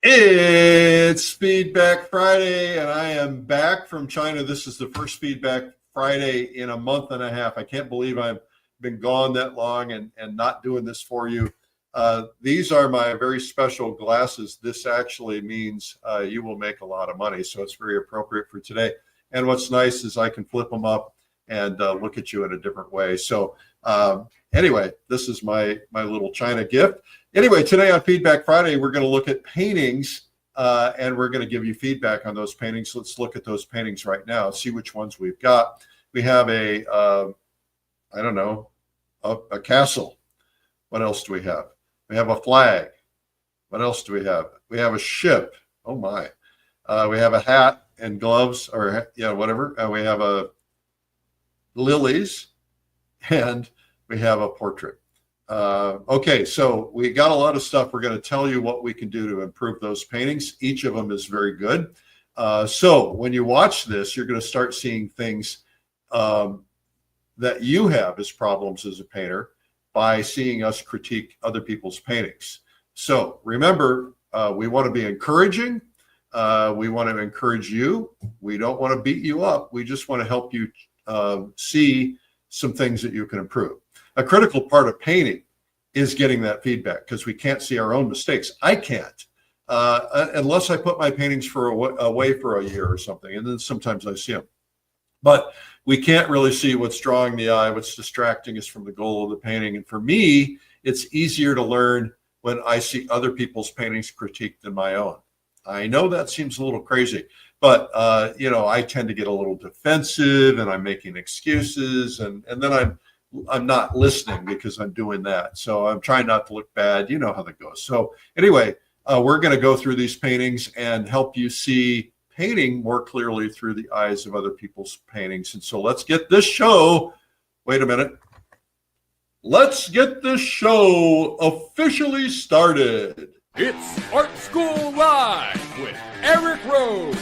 It's Feedback Friday, and I am back from China. This is the first Feedback Friday in a month and a half. I can't believe I've been gone that long and not doing this for you. These are my very special glasses. This actually means you will make a lot of money, so it's very appropriate for today. And what's nice is I can flip them up and look at you in a different way. So anyway, this is my little China gift. Anyway, today on Feedback Friday, we're going to look at paintings and we're going to give you feedback on those paintings. Let's look at those paintings right now, see which ones we've got. We have a castle. What else do we have? We have a flag. What else do we have? We have a ship. Oh my. We have a hat and gloves, or whatever. We have a lilies, and we have a portrait. Okay, so we got a lot of stuff. We're going to tell you what we can do to improve those paintings. Each of them is very good. So when you watch this, you're going to start seeing things that you have as problems as a painter by seeing us critique other people's paintings. So remember, we want to be encouraging. We want to encourage you. We don't want to beat you up. We just want to help you see some things that you can improve. A critical part of painting is getting that feedback, because we can't see our own mistakes. I can't unless I put my paintings away for a year or something, and then sometimes I see them. But we can't really see what's drawing the eye, what's distracting us from the goal of the painting. And for me, it's easier to learn when I see other people's paintings critiqued than my own. I know that seems a little crazy, but I tend to get a little defensive, and I'm making excuses, and then I'm not listening because I'm doing that. So I'm trying not to look bad. You know how that goes. So anyway, we're going to go through these paintings and help you see painting more clearly through the eyes of other people's paintings. And so let's get this show. Wait a minute. Let's get this show officially started. It's Art School Live with Eric Rhodes.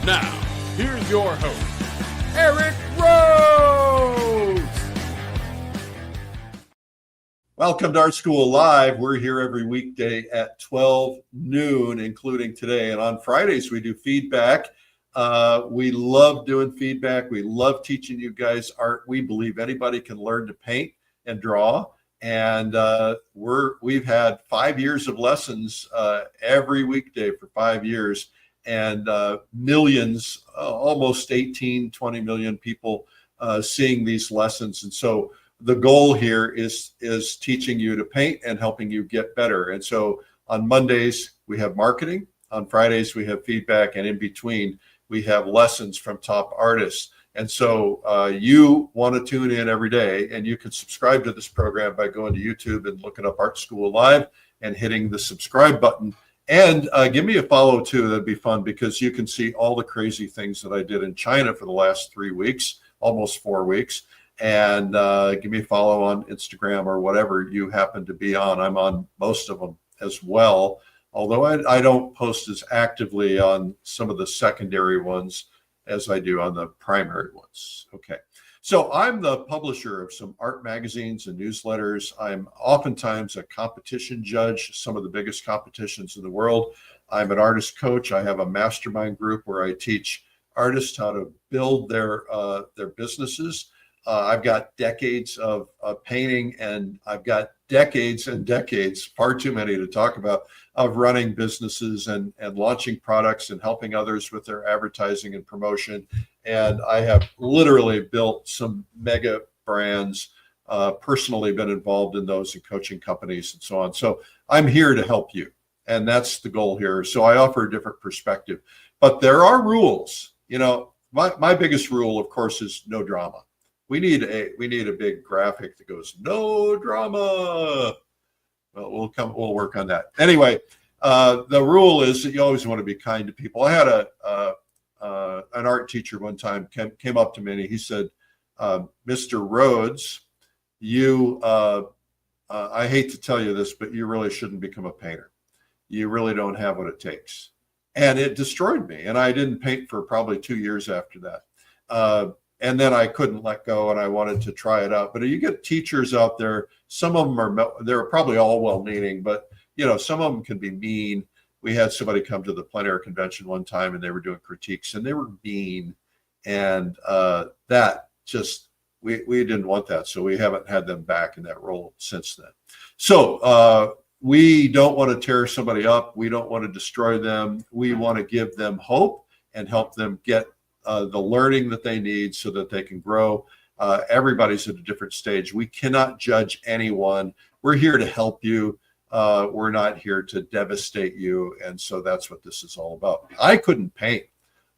Now, here's your host, Eric Rhodes. Welcome to Art School Live. We're here every weekday at 12 noon, including today. And on Fridays, we do feedback. We love doing feedback. We love teaching you guys art. We believe anybody can learn to paint and draw. And we've had 5 years of lessons every weekday for 5 years. And millions, almost 18, 20 million people seeing these lessons. And so the goal here is teaching you to paint and helping you get better. And so on Mondays, we have marketing. On Fridays, we have feedback. And in between, we have lessons from top artists. And so you want to tune in every day, and you can subscribe to this program by going to YouTube and looking up Art School Live and hitting the subscribe button. And give me a follow too. That'd be fun, because you can see all the crazy things that I did in China for the last 3 weeks, almost 4 weeks. And give me a follow on Instagram or whatever you happen to be on. I'm on most of them as well, although I don't post as actively on some of the secondary ones as I do on the primary ones. Okay. So I'm the publisher of some art magazines and newsletters. I'm oftentimes a competition judge, some of the biggest competitions in the world. I'm an artist coach. I have a mastermind group where I teach artists how to build their businesses. I've got decades of painting, and I've got decades and decades, far too many to talk about, of running businesses and launching products and helping others with their advertising and promotion. And I have literally built some mega brands, personally been involved in those, and coaching companies and so on. So I'm here to help you. And that's the goal here. So I offer a different perspective. But there are rules. My biggest rule, of course, is no drama. We need a big graphic that goes, no drama. Well, we'll work on that. Anyway, the rule is that you always want to be kind to people. I had an art teacher one time came up to me, and he said, Mr. Rhodes, I hate to tell you this, but you really shouldn't become a painter. You really don't have what it takes. And it destroyed me. And I didn't paint for probably 2 years after that. And then I couldn't let go and I wanted to try it out. But you get teachers out there, some of them they're probably all well-meaning, but some of them can be mean. We had somebody come to the plenary convention one time and they were doing critiques and they were mean. And that just, we didn't want that. So we haven't had them back in that role since then. So we don't want to tear somebody up. We don't want to destroy them. We want to give them hope and help them get the learning that they need so that they can grow. Everybody's at a different stage. We cannot judge anyone. We're here to help you. We're not here to devastate you. And so that's what this is all about. I couldn't paint.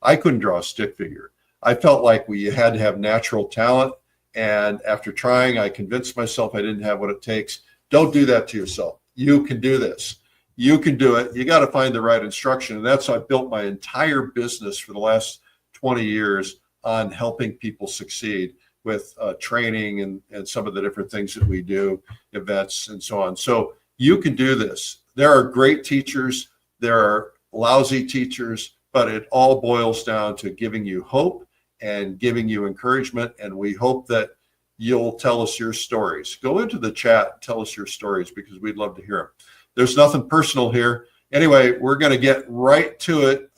I couldn't draw a stick figure. I felt like we had to have natural talent. And after trying, I convinced myself I didn't have what it takes. Don't do that to yourself. You can do this. You can do it. You got to find the right instruction. And that's how I built my entire business for the last 20 years on helping people succeed with training and some of the different things that we do, events and so on. So you can do this. There are great teachers. There are lousy teachers, but it all boils down to giving you hope and giving you encouragement. And we hope that you'll tell us your stories. Go into the chat and tell us your stories because we'd love to hear them. There's nothing personal here. Anyway, we're going to get right to it.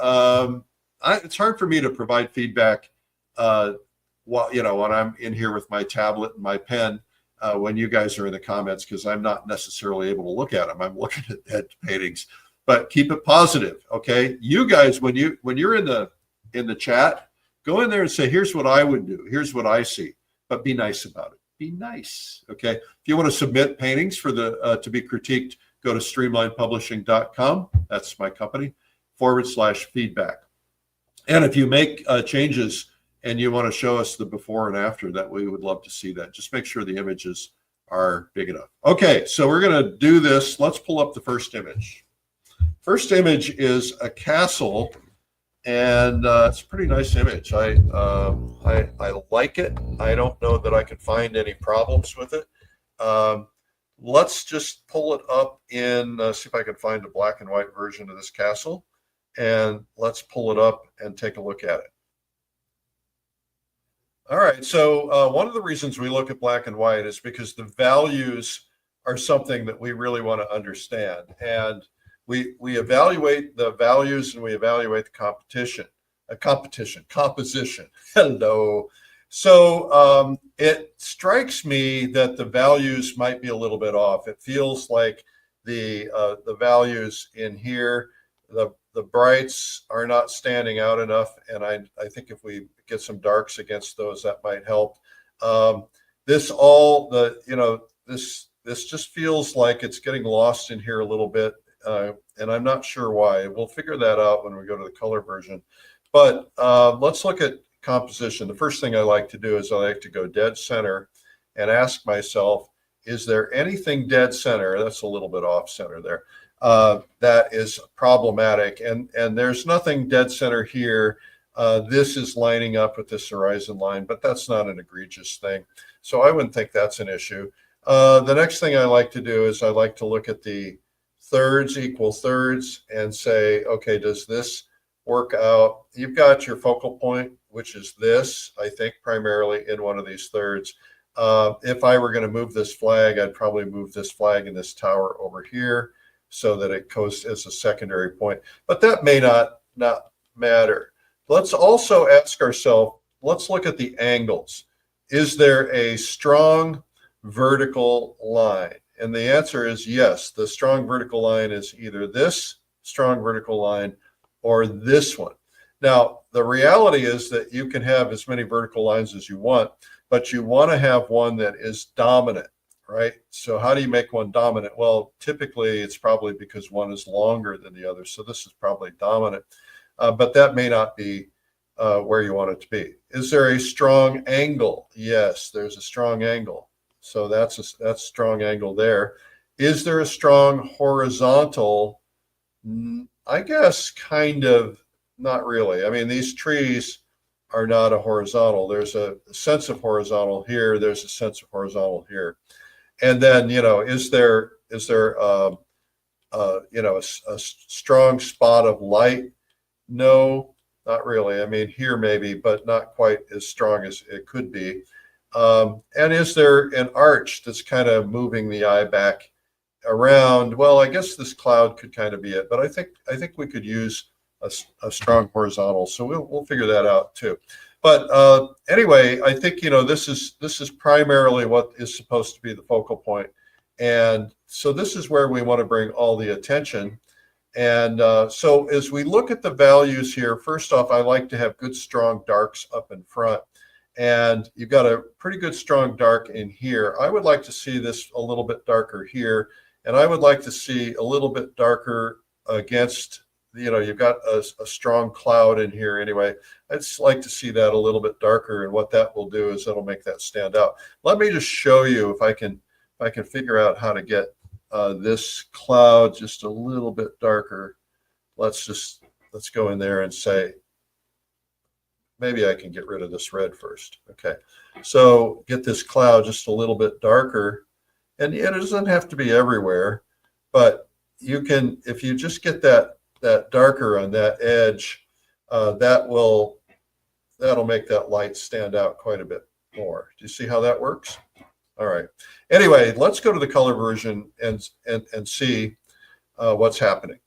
It's hard for me to provide feedback when I'm in here with my tablet and my pen when you guys are in the comments, because I'm not necessarily able to look at them. I'm looking at paintings, but keep it positive. Okay. You guys, when you're in the chat, go in there and say, here's what I would do. Here's what I see, but be nice about it. Be nice. Okay. If you want to submit paintings for to be critiqued, go to streamlinepublishing.com. That's my company /feedback. And if you make changes and you want to show us the before and after, that we would love to see that. Just make sure the images are big enough. Okay, so we're going to do this. Let's pull up the first image. First image is a castle, and it's a pretty nice image. I like it. I don't know that I can find any problems with it. Let's just pull it up in, see if I can find a black and white version of this castle. And let's pull it up and take a look at it. All right, so one of the reasons we look at black and white is because the values are something that we really want to understand. And we evaluate the values and we evaluate the composition. Hello. So it strikes me that the values might be a little bit off. It feels like the values in here, the brights are not standing out enough, and I think if we get some darks against those, that might help. This just feels like it's getting lost in here a little bit, and I'm not sure why. We'll figure that out when we go to the color version. But let's look at composition. The first thing I like to do is I like to go dead center and ask myself, is there anything dead center? That's a little bit off center there. That is problematic, and there's nothing dead center here. This is lining up with this horizon line, but that's not an egregious thing, so I wouldn't think that's an issue. The next thing I like to do is I like to look at the thirds, equal thirds, and say, okay, does this work out? You've got your focal point, which is this, I think, primarily in one of these thirds. If I were going to move this flag, I'd probably move this flag in this tower over here, so that it goes as a secondary point, but that may not matter. Let's also ask ourselves, let's look at the angles. Is there a strong vertical line? And the answer is yes. The strong vertical line is either this strong vertical line or this one. Now, the reality is that you can have as many vertical lines as you want, but you want to have one that is dominant. Right? So how do you make one dominant? Well, typically it's probably because one is longer than the other. So this is probably dominant, but that may not be where you want it to be. Is there a strong angle? Yes, there's a strong angle. So that's a strong angle there. Is there a strong horizontal? I guess kind of not really. I mean, these trees are not a horizontal. There's a sense of horizontal here. There's a sense of horizontal here. And then, is there a strong spot of light? No. not really. I mean, here maybe, but not quite as strong as it could be. And is there an arch that's kind of moving the eye back around? Well, I guess this cloud could kind of be it, but I think we could use a strong horizontal. So we'll figure that out too. But anyway, I think, this is primarily what is supposed to be the focal point. And so this is where we want to bring all the attention. And so as we look at the values here, first off, I like to have good, strong darks up in front. And you've got a pretty good, strong dark in here. I would like to see this a little bit darker here. And I would like to see a little bit darker against, you've got a strong cloud in here anyway. I'd just like to see that a little bit darker. And what that will do is it'll make that stand out. Let me just show you if I can figure out how to get this cloud just a little bit darker. Let's go in there and say, maybe I can get rid of this red first. Okay, so get this cloud just a little bit darker, and it doesn't have to be everywhere, but you can, if you just get that darker on that edge, that'll make that light stand out quite a bit more. Do you see how that works? All right. Anyway, let's go to the color version and see what's happening.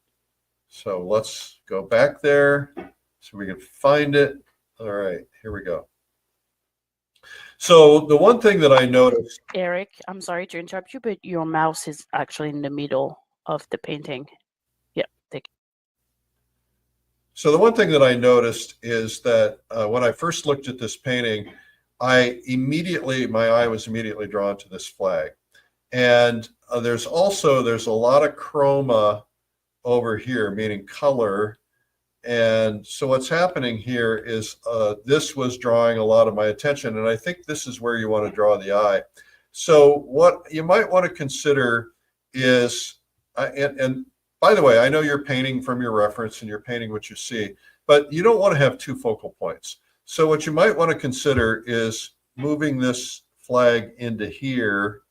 So let's go back there so we can find it. All right, here we go. So the one thing that I noticed, Eric, I'm sorry to interrupt you, but your mouse is actually in the middle of the painting. Yep. So the one thing that I noticed is that when I first looked at this painting, my eye was immediately drawn to this flag. And there's a lot of chroma over here, meaning color. And so what's happening here is this was drawing a lot of my attention. And I think this is where you want to draw the eye. So what you might want to consider is, and by the way, I know you're painting from your reference and you're painting what you see, but you don't want to have two focal points. So what you might want to consider is moving this flag into here,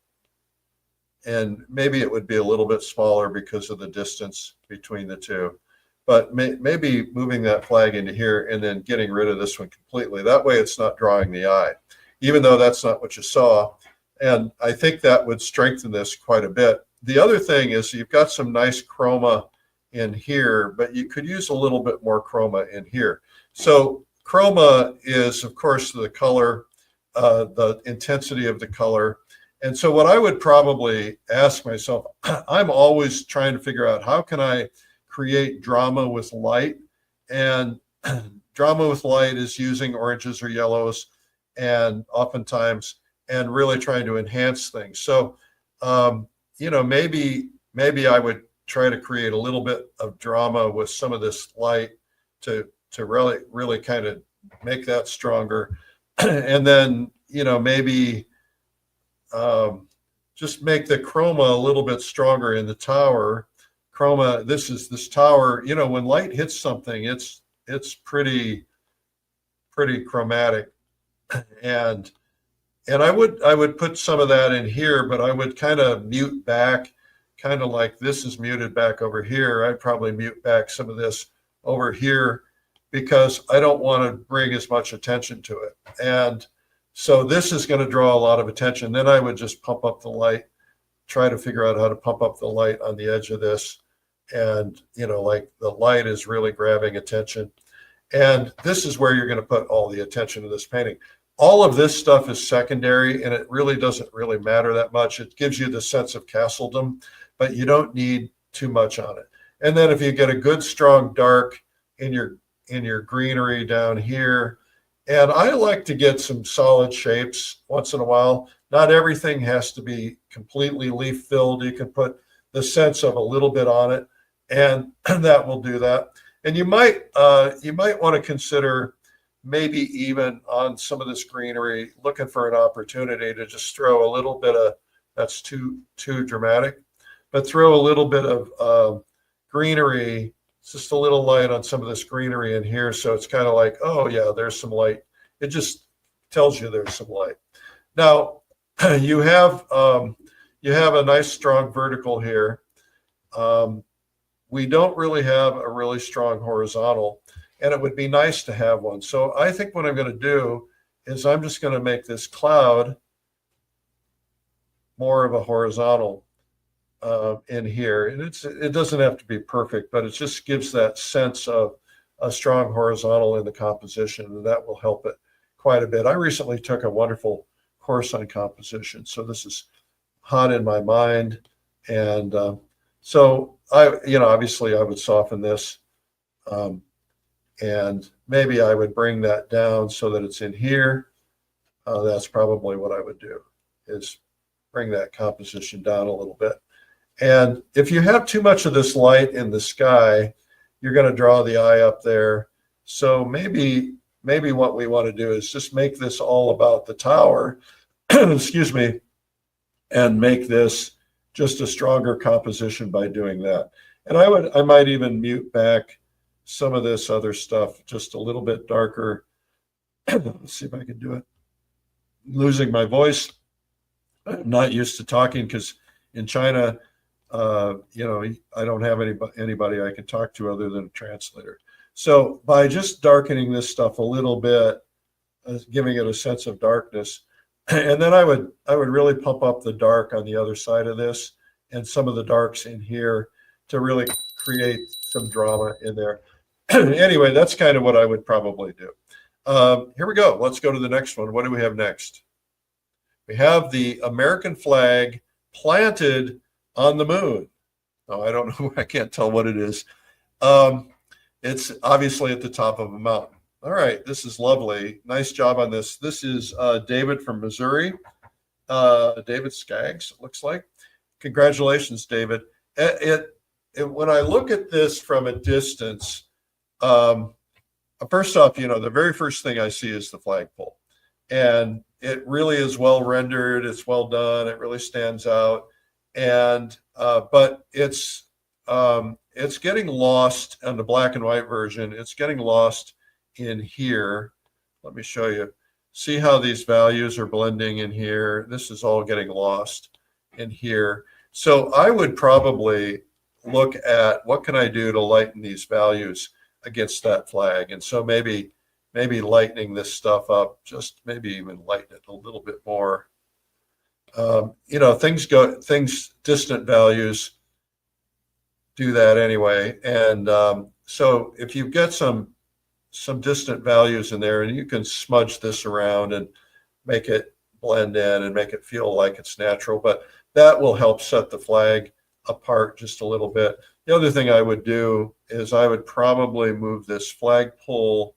and maybe it would be a little bit smaller because of the distance between the two, but maybe moving that flag into here and then getting rid of this one completely. That way it's not drawing the eye, even though that's not what you saw. And I think that would strengthen this quite a bit. The other thing is you've got some nice chroma in here, but you could use a little bit more chroma in here. So chroma is, of course, the color, the intensity of the color. And so what I would probably ask myself, I'm always trying to figure out how can I create drama with light. And drama with light is using oranges or yellows, and oftentimes, and really trying to enhance things. So, maybe I would try to create a little bit of drama with some of this light to really kind of make that stronger. And then, maybe just make the chroma a little bit stronger in the tower. Chroma, this tower, when light hits something, it's pretty chromatic. And I would put some of that in here, but I would kind of mute back, kind of like this is muted back over here. I'd probably mute back some of this over here because I don't want to bring as much attention to it. And so this is going to draw a lot of attention. Then I would just pump up the light, try to figure out how to pump up the light on the edge of this. And, like the light is really grabbing attention. And this is where you're going to put all the attention of this painting. All of this stuff is secondary, and it really doesn't really matter that much. It gives you the sense of castledom, but you don't need too much on it. And then if you get a good strong dark in your greenery down here, and I like to get some solid shapes once in a while. Not everything has to be completely leaf filled. You can put the sense of a little bit on it, and that will do that. And you might want to consider maybe even on some of this greenery, looking for an opportunity to just throw a little bit of, that's too dramatic, but throw a little bit of greenery, just a little light on some of this greenery in here. So it's kind of like, oh yeah, there's some light. It just tells you there's some light. Now you have a nice strong vertical here. We don't really have a really strong horizontal. and it would be nice to have one. So I think what I'm going to do is I'm just going to make this cloud more of a horizontal in here. And it doesn't have to be perfect, but it just gives that sense of a strong horizontal in the composition, and that will help it quite a bit. I recently took a wonderful course on composition, so this is hot in my mind. And so obviously I would soften this, and maybe I would bring that down so that it's in here. That's probably what I would do, is bring that composition down a little bit. And if you have too much of this light in the sky, you're going to draw the eye up there. So maybe what we want to do is just make this all about the tower, excuse me, and make this just a stronger composition by doing that. And I might even mute back some of this other stuff just a little bit darker. Let's see if I can do it. Losing my voice. I'm not used to talking because in China, I don't have anybody I can talk to other than a translator. So by just darkening this stuff a little bit, giving it a sense of darkness, and then I would really pump up the dark on the other side of this and some of the darks in here to really create some drama in there. Anyway, that's kind of what I would probably do. Here we go. Let's go to the next one. What do we have next? We have the American flag planted on the moon. Oh, I don't know. I can't tell what it is. It's obviously at the top of a mountain. All right. This is lovely. Nice job on this. This is David from Missouri. David Skaggs, it looks like. Congratulations, David. When I look at this from a distance, first off, the very first thing I see is the flagpole. And it really is well rendered. It's well done. It really stands out. And but it's getting lost on the black and white version. It's getting lost in here. Let me show you. See how these values are blending in here? This is all getting lost in here. So I would probably look at what can I do to lighten these values against that flag. And so maybe lightening this stuff up, just maybe even lighten it a little bit more. Distant values do that anyway. And so if you get some distant values in there, and you can smudge this around and make it blend in and make it feel like it's natural, but that will help set the flag apart just a little bit. The other thing I would do is I would probably move this flagpole.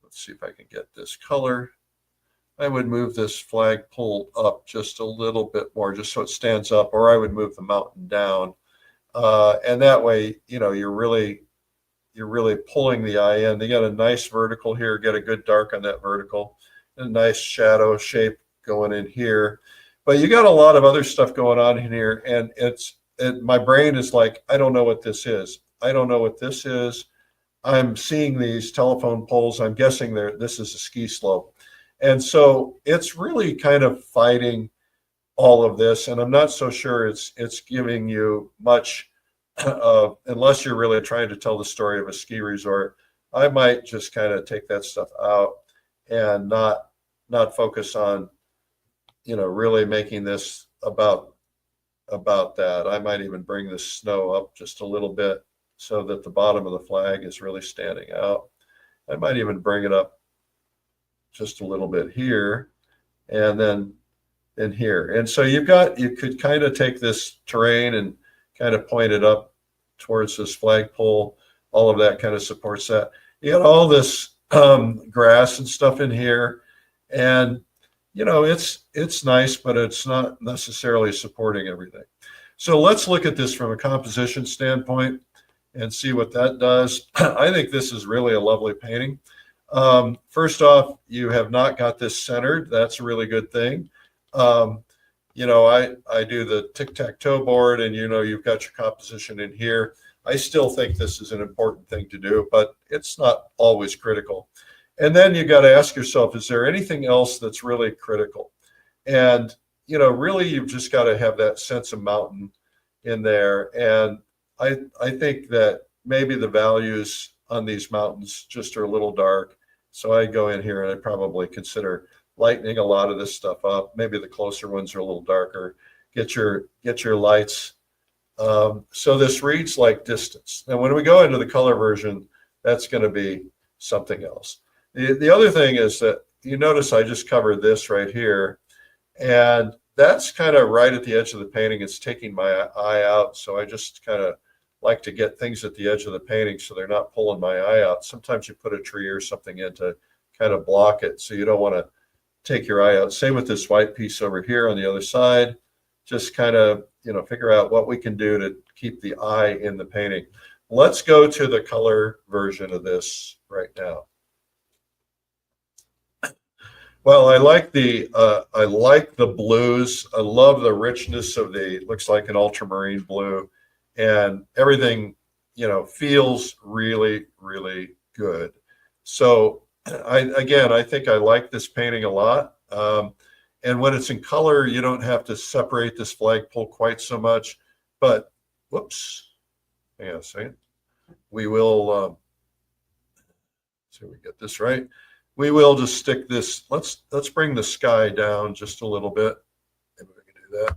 Let's see if I can get this color. I would move this flagpole up just a little bit more, just so it stands up, or I would move the mountain down. And that way, you're really pulling the eye in. They got a nice vertical here, get a good dark on that vertical, and a nice shadow shape going in here. But you got a lot of other stuff going on in here, and my brain is like, I don't know what this is. I don't know what this is. I'm seeing these telephone poles. I'm guessing this is a ski slope. And so it's really kind of fighting all of this. And I'm not so sure it's giving you much, unless you're really trying to tell the story of a ski resort. I might just kind of take that stuff out and not focus on, really making this about that. I might even bring the snow up just a little bit so that the bottom of the flag is really standing out. I might even bring it up just a little bit here, and then in here. And so you could kind of take this terrain and kind of point it up towards this flagpole. All of that kind of supports that. You got all this grass and stuff in here, and it's nice, but it's not necessarily supporting everything. So let's look at this from a composition standpoint and see what that does. I think this is really a lovely painting. First off, you have not got this centered. That's a really good thing. I do the tic-tac-toe board, and you've got your composition in here. I still think this is an important thing to do, but it's not always critical. And then you got to ask yourself, is there anything else that's really critical? And, really you've just got to have that sense of mountain in there. And I think that maybe the values on these mountains just are a little dark. So I go in here and I probably consider lightening a lot of this stuff up. Maybe the closer ones are a little darker. Get your lights. So this reads like distance. Now, when we go into the color version, that's going to be something else. The other thing is that you notice I just covered this right here, and that's kind of right at the edge of the painting. It's taking my eye out. So I just kind of like to get things at the edge of the painting so they're not pulling my eye out. Sometimes you put a tree or something in to kind of block it, so you don't want to take your eye out. Same with this white piece over here on the other side. Just kind of, figure out what we can do to keep the eye in the painting. Let's go to the color version of this right now. Well, I like the blues. I love the richness of looks like an ultramarine blue, and everything, feels really, really good. So I think I like this painting a lot. And when it's in color, you don't have to separate this flagpole quite so much. But whoops, hang on a second. We will see if we get this right. We will just stick this. Let's bring the sky down just a little bit. Maybe we can do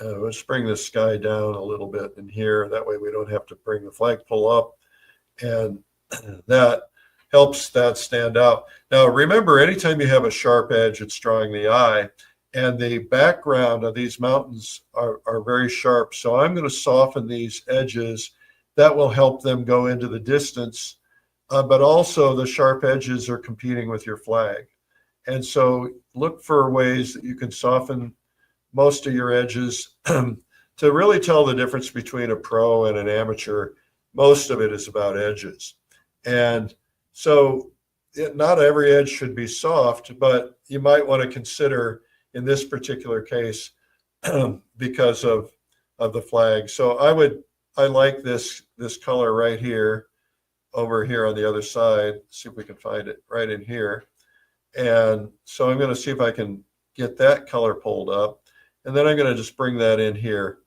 that. Let's bring the sky down a little bit in here. That way we don't have to bring the flagpole up, and that helps that stand out. Now, remember, anytime you have a sharp edge, it's drawing the eye, and the background of these mountains are very sharp. So I'm going to soften these edges. That will help them go into the distance, but also the sharp edges are competing with your flag. And so look for ways that you can soften most of your edges to really tell the difference between a pro and an amateur. Most of it is about edges. And so not every edge should be soft, but you might want to consider in this particular case because of the flag. So I like this color right here, over here on the other side. See if we can find it right in here. And so I'm going to see if I can get that color pulled up. And then I'm going to just bring that in here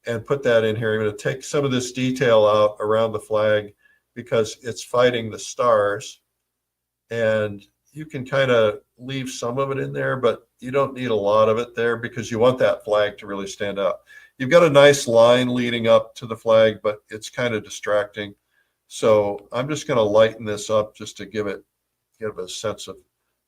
and put that in here. I'm going to take some of this detail out around the flag because it's fighting the stars. And you can kind of leave some of it in there, but you don't need a lot of it there because you want that flag to really stand out. You've got a nice line leading up to the flag, but it's kind of distracting. So I'm just going to lighten this up just to give it a sense of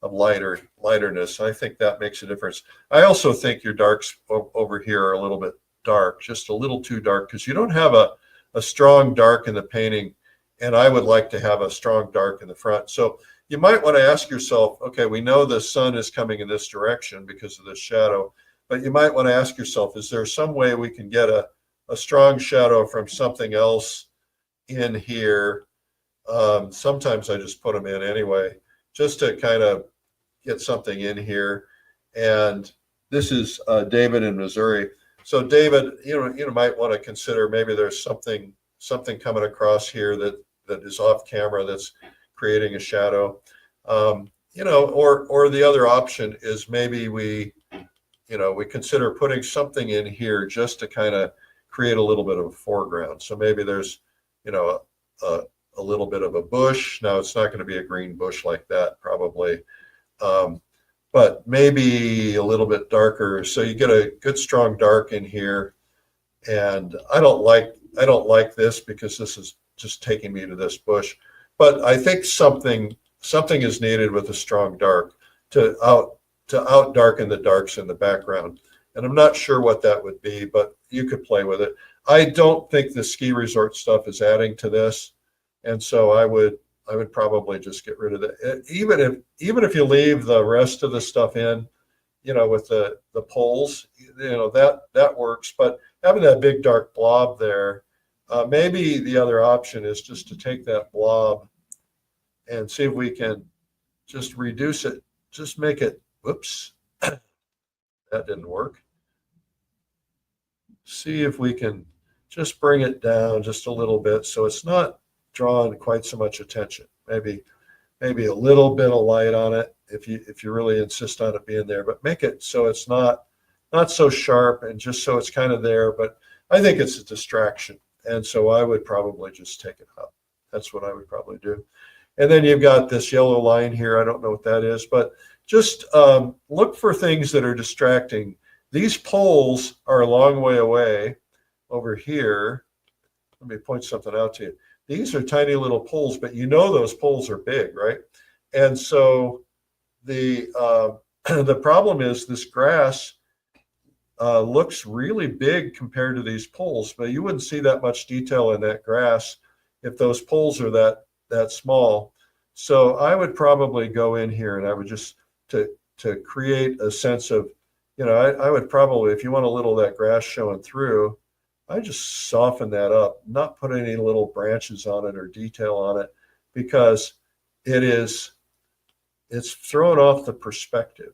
lighterness. I think that makes a difference. I also think your darks over here are a little bit dark, just a little too dark, because you don't have a strong dark in the painting, and I would like to have a strong dark in the front. So you might want to ask yourself, okay, we know the sun is coming in this direction because of the shadow, but you might want to ask yourself, is there some way we can get a strong shadow from something else in here? Sometimes I just put them in anyway, just to kind of get something in here. And this is David in Missouri. So David, you might want to consider maybe there's something coming across here that is off camera that's creating a shadow. Or the other option is maybe we consider putting something in here just to kind of create a little bit of a foreground. So maybe there's, a little bit of a bush. Now it's not going to be a green bush like that probably, but maybe a little bit darker. So you get a good strong dark in here. And I don't like this because this is just taking me to this bush. But I think something is needed with a strong dark to out darken the darks in the background. And I'm not sure what that would be, but you could play with it. I don't think the ski resort stuff is adding to this. And so I would probably just get rid of it. Even if you leave the rest of the stuff in, with the poles, that works. But having that big dark blob there, maybe the other option is just to take that blob and see if we can just reduce it, just make it, whoops, that didn't work. See if we can just bring it down just a little bit so it's not drawing quite so much attention. Maybe a little bit of light on it if you really insist on it being there, but make it so it's not so sharp and just so it's kind of there. But I think it's a distraction, and so I would probably just take it out. That's what I would probably do. And then you've got this yellow line here. I don't know what that is, but just look for things that are distracting. These poles are a long way away over here. Let me point something out to you. These are tiny little poles, but you know those poles are big, right? And so the the problem is this grass looks really big compared to these poles, but you wouldn't see that much detail in that grass if those poles are that small. So I would probably go in here and I would just to create a sense of, I would probably, if you want a little of that grass showing through, I just soften that up, not put any little branches on it or detail on it, because it's throwing off the perspective.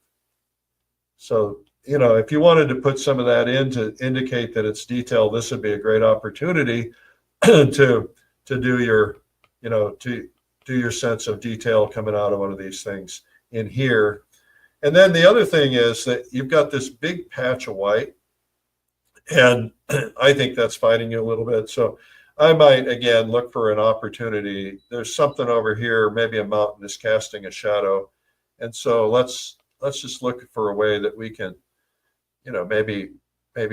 So, if you wanted to put some of that in to indicate that it's detail, this would be a great opportunity to do your, to do your sense of detail coming out of one of these things in here. And then the other thing is that you've got this big patch of white, and I think that's fighting you a little bit. So I might, again, look for an opportunity. There's something over here, maybe a mountain is casting a shadow. And so let's just look for a way that we can, maybe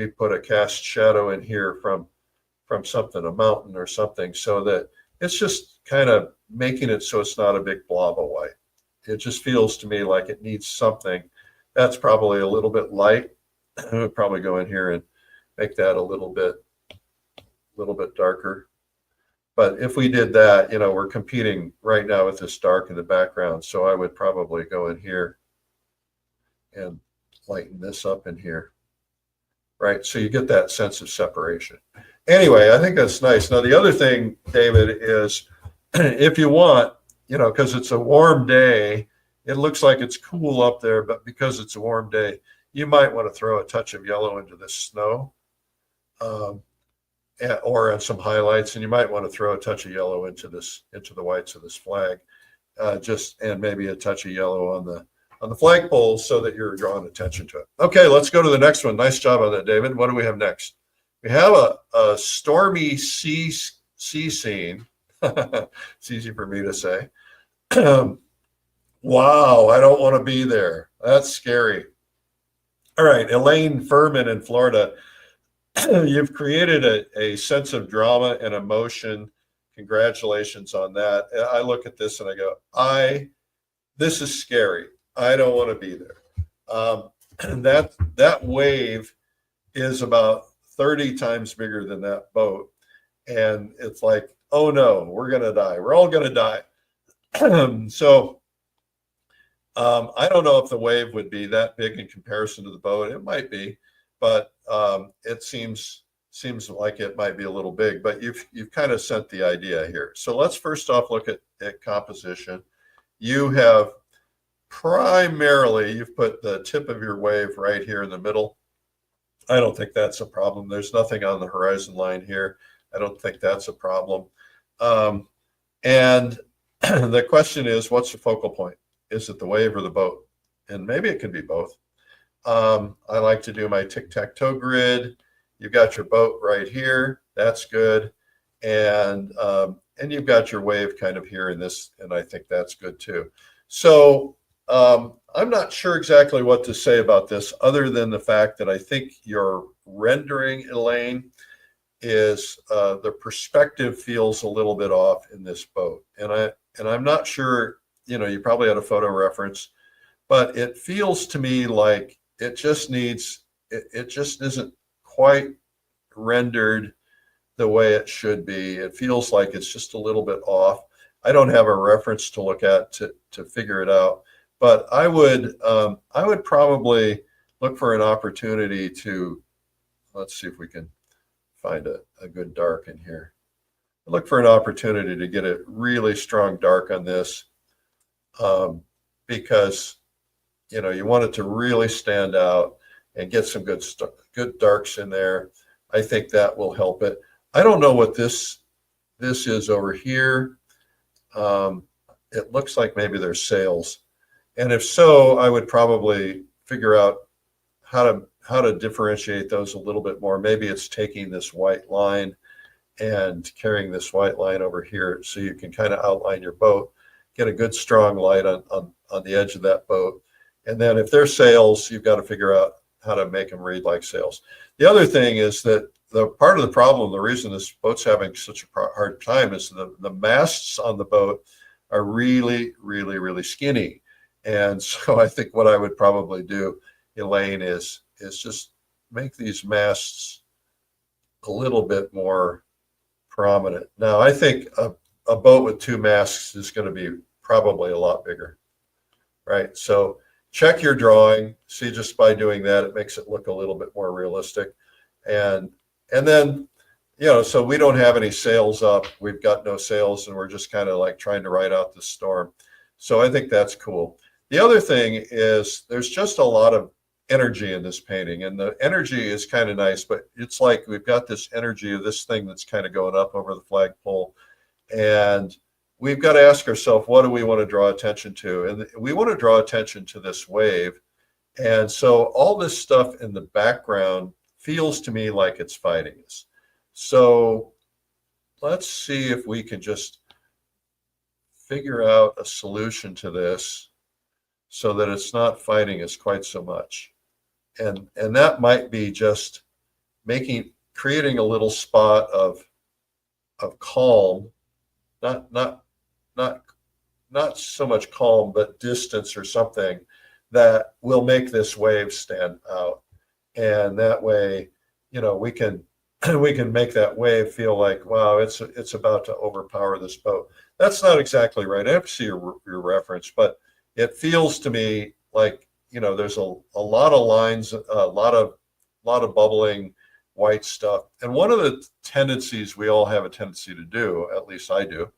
put a cast shadow in here from something, a mountain or something, so that it's just kind of making it so it's not a big blob of white. It just feels to me like it needs something. That's probably a little bit light. I would probably go in here and make that a little bit darker. But if we did that, we're competing right now with this dark in the background. So I would probably go in here and lighten this up in here. Right. So you get that sense of separation. Anyway, I think that's nice. Now, the other thing, David, is if you want, because it's a warm day, it looks like it's cool up there, but because it's a warm day, you might want to throw a touch of yellow into the snow, or on some highlights, and you might want to throw a touch of yellow into the whites of this flag, and maybe a touch of yellow on the flagpole so that you're drawing attention to it. Okay, let's go to the next one. Nice job on that, David. What do we have next? We have a stormy sea scene. It's easy for me to say. Wow, I don't want to be there. That's scary. All right, Elaine Furman in Florida. You've created a sense of drama and emotion. Congratulations on that. I look at this and I go, this is scary. I don't want to be there. And that wave is about 30 times bigger than that boat. And it's like, oh no, we're going to die. We're all going to die. So I don't know if the wave would be that big in comparison to the boat. It might be, but it seems like it might be a little big, but you've kind of sent the idea here. So let's first off look at composition. You have you've put the tip of your wave right here in the middle. I don't think that's a problem. There's nothing on the horizon line here. I don't think that's a problem. And the question is, what's the focal point? Is it the wave or the boat? And maybe it could be both. I like to do my tic-tac-toe grid. You've got your boat right here. That's good. And you've got your wave kind of here in this, and I think that's good too. So I'm not sure exactly what to say about this, other than the fact that I think your rendering, Elaine, is the perspective feels a little bit off in this boat. And I'm not sure, you probably had a photo reference, but it feels to me like it just isn't quite rendered the way it should be. It feels like it's just a little bit off. I don't have a reference to look at to figure it out, but I would probably look for an opportunity to, let's see if we can find a good dark in here. Look for an opportunity to get a really strong dark on this, because you want it to really stand out and get some good darks in there. I think that will help it. I don't know what this is over here. It looks like maybe there's sails, and if so, I would probably figure out how to differentiate those a little bit more. Maybe it's taking this white line and carrying this white line over here so you can kind of outline your boat, get a good strong light on the edge of that boat. And then if they're sails, you've got to figure out how to make them read like sails. The other thing is that the part of the problem, the reason this boat's having such a hard time is the masts on the boat are really, really, really skinny. And so I think what I would probably do, Elaine, is just make these masts a little bit more prominent. Now, I think a boat with 2 masts is going to be probably a lot bigger, right? So check your drawing. See, just by doing that, it makes it look a little bit more realistic. And then, you know, so we don't have any sails up. We've got no sails, and we're just kind of like trying to ride out the storm. So I think that's cool. The other thing is there's just a lot of energy in this painting, and the energy is kind of nice, but it's like we've got this energy of this thing that's kind of going up over the flagpole, and we've got to ask ourselves, what do we want to draw attention to? And we want to draw attention to this wave. And so all this stuff in the background feels to me like it's fighting us. So let's see if we can just figure out a solution to this so that it's not fighting us quite so much. And that might be just creating a little spot of calm, not so much calm, but distance or something that will make this wave stand out. And that way, you know, we can make that wave feel like, wow, it's about to overpower this boat. That's not exactly right. I have to see your reference, but it feels to me like, you know, there's a lot of lines, a lot of bubbling white stuff. And one of the tendencies we all have a tendency to do, at least I do,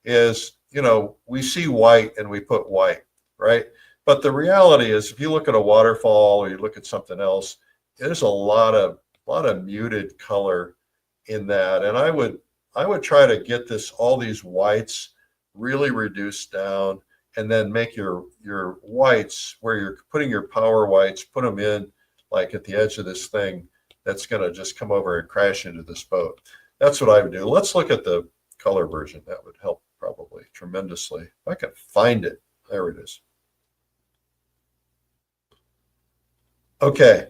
is, you know, we see white and we put white, right? But the reality is, if you look at a waterfall or you look at something else, there's a lot of muted color in that. And I would try to get all these whites really reduced down, and then make your whites, where you're putting your power whites, put them in like at the edge of this thing that's going to just come over and crash into this boat. That's what I would do. Let's look at the color version. That would help probably tremendously. If I can find it. There it is. Okay.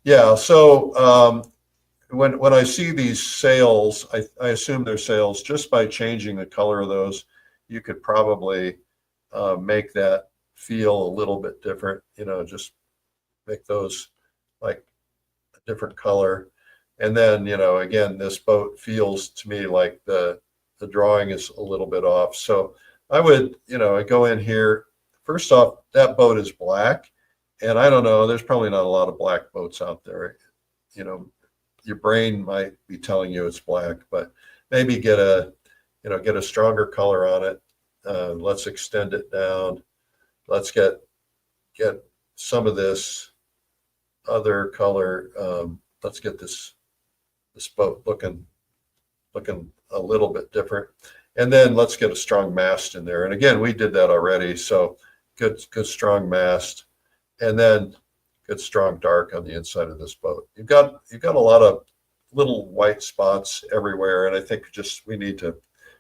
Yeah. So when I see these sails, I assume they're sails. Just by changing the color of those, you could probably make that feel a little bit different, you know, just make those like a different color. And then, you know, again, this boat feels to me like the drawing is a little bit off. So I would, you know, I go in here. First off, that boat is black. And I don't know, there's probably not a lot of black boats out there. You know, your brain might be telling you it's black, but maybe get a stronger color on it. Let's extend it down. Let's get some of this other color. Let's get this boat looking a little bit different. And then let's get a strong mast in there. And again, we did that already. So good strong mast, and then good strong dark on the inside of this boat. You've got a lot of little white spots everywhere, and I think we need to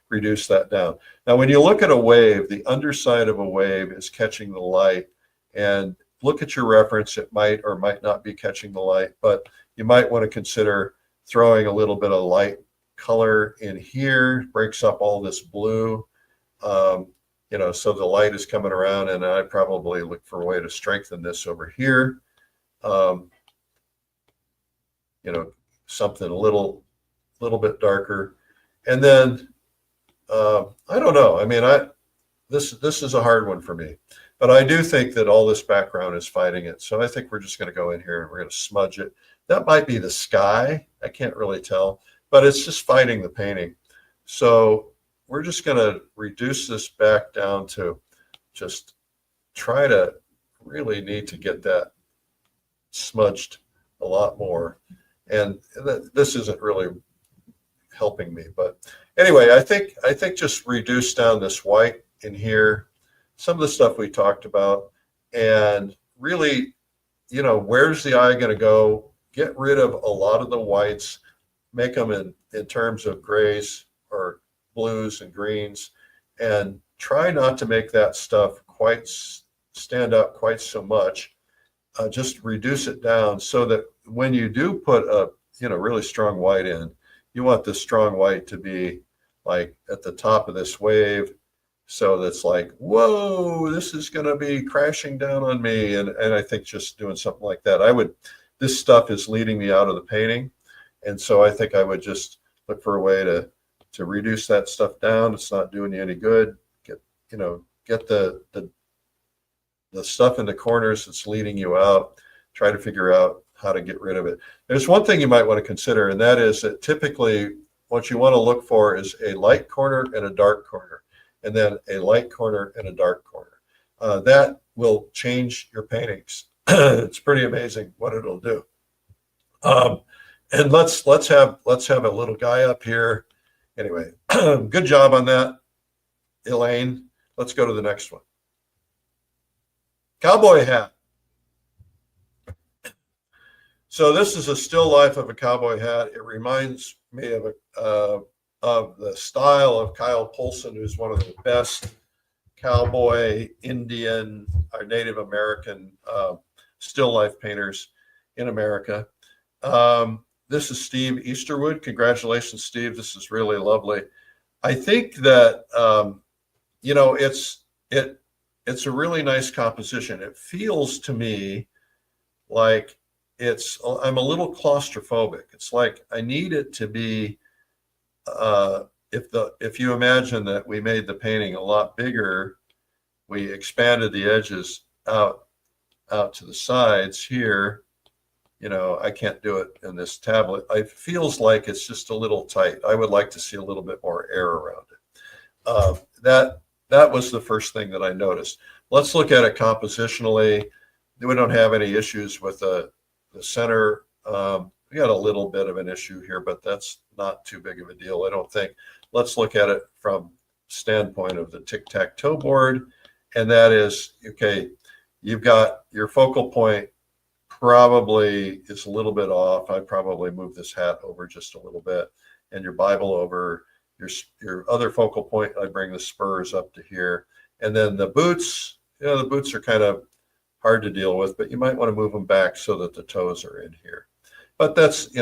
reduce that down. Now, when you look at a wave, the underside of a wave is catching the light, and look at your reference. It might or might not be catching the light, but you might want to consider throwing a little bit of light color in here, breaks up all this blue, you know, so the light is coming around, and I probably look for a way to strengthen this over here. You know, something a little bit darker. And then I don't know. I mean, this is a hard one for me, but I do think that all this background is fighting it. So I think we're just going to go in here and we're going to smudge it. That might be the sky. I can't really tell, but it's just fighting the painting. So we're just going to reduce this back down to just try to really need to get that smudged a lot more. And this isn't really helping me, but anyway, I think just reduce down this white in here, some of the stuff we talked about, and really, you know, where's the eye going to go? Get rid of a lot of the whites, make them in terms of grays or blues and greens, and try not to make that stuff quite stand out quite so much. Just reduce it down so that when you do put a really strong white in, you want this strong white to be like at the top of this wave, so that's like, whoa, this is going to be crashing down on me. And I think just doing something like that, this stuff is leading me out of the painting, and so I think I would just look for a way to reduce that stuff down. It's not doing you any good. Get the stuff in the corners that's leading you out. Try to figure out how to get rid of it. There's one thing you might want to consider, and that is that typically what you want to look for is a light corner and a dark corner, and then a light corner and a dark corner. That will change your paintings. It's pretty amazing what it'll do. And let's have a little guy up here. Anyway, good job on that, Elaine. Let's go to the next one. Cowboy hat. So this is a still life of a cowboy hat. It reminds me of the style of Kyle Polson, who's one of the best cowboy, Indian, or Native American still life painters in America. This is Steve Easterwood. Congratulations, Steve. This is really lovely. I think that it's a really nice composition. It feels to me like I'm a little claustrophobic. It's like I need it to be, if you imagine that we made the painting a lot bigger, we expanded the edges out to the sides here. I can't do it in this tablet. It feels like it's just a little tight. I would like to see a little bit more air around it. That was the first thing that I noticed. Let's look at it compositionally. We don't have any issues with the center. We got a little bit of an issue here, but that's not too big of a deal, I don't think. Let's look at it from standpoint of the tic-tac-toe board, and that is, okay, you've got your focal point probably is a little bit off. I'd probably move this hat over just a little bit, and your Bible over. Your other focal point, I bring the spurs up to here. And then the boots, the boots are kind of hard to deal with, but you might want to move them back so that the toes are in here. But that's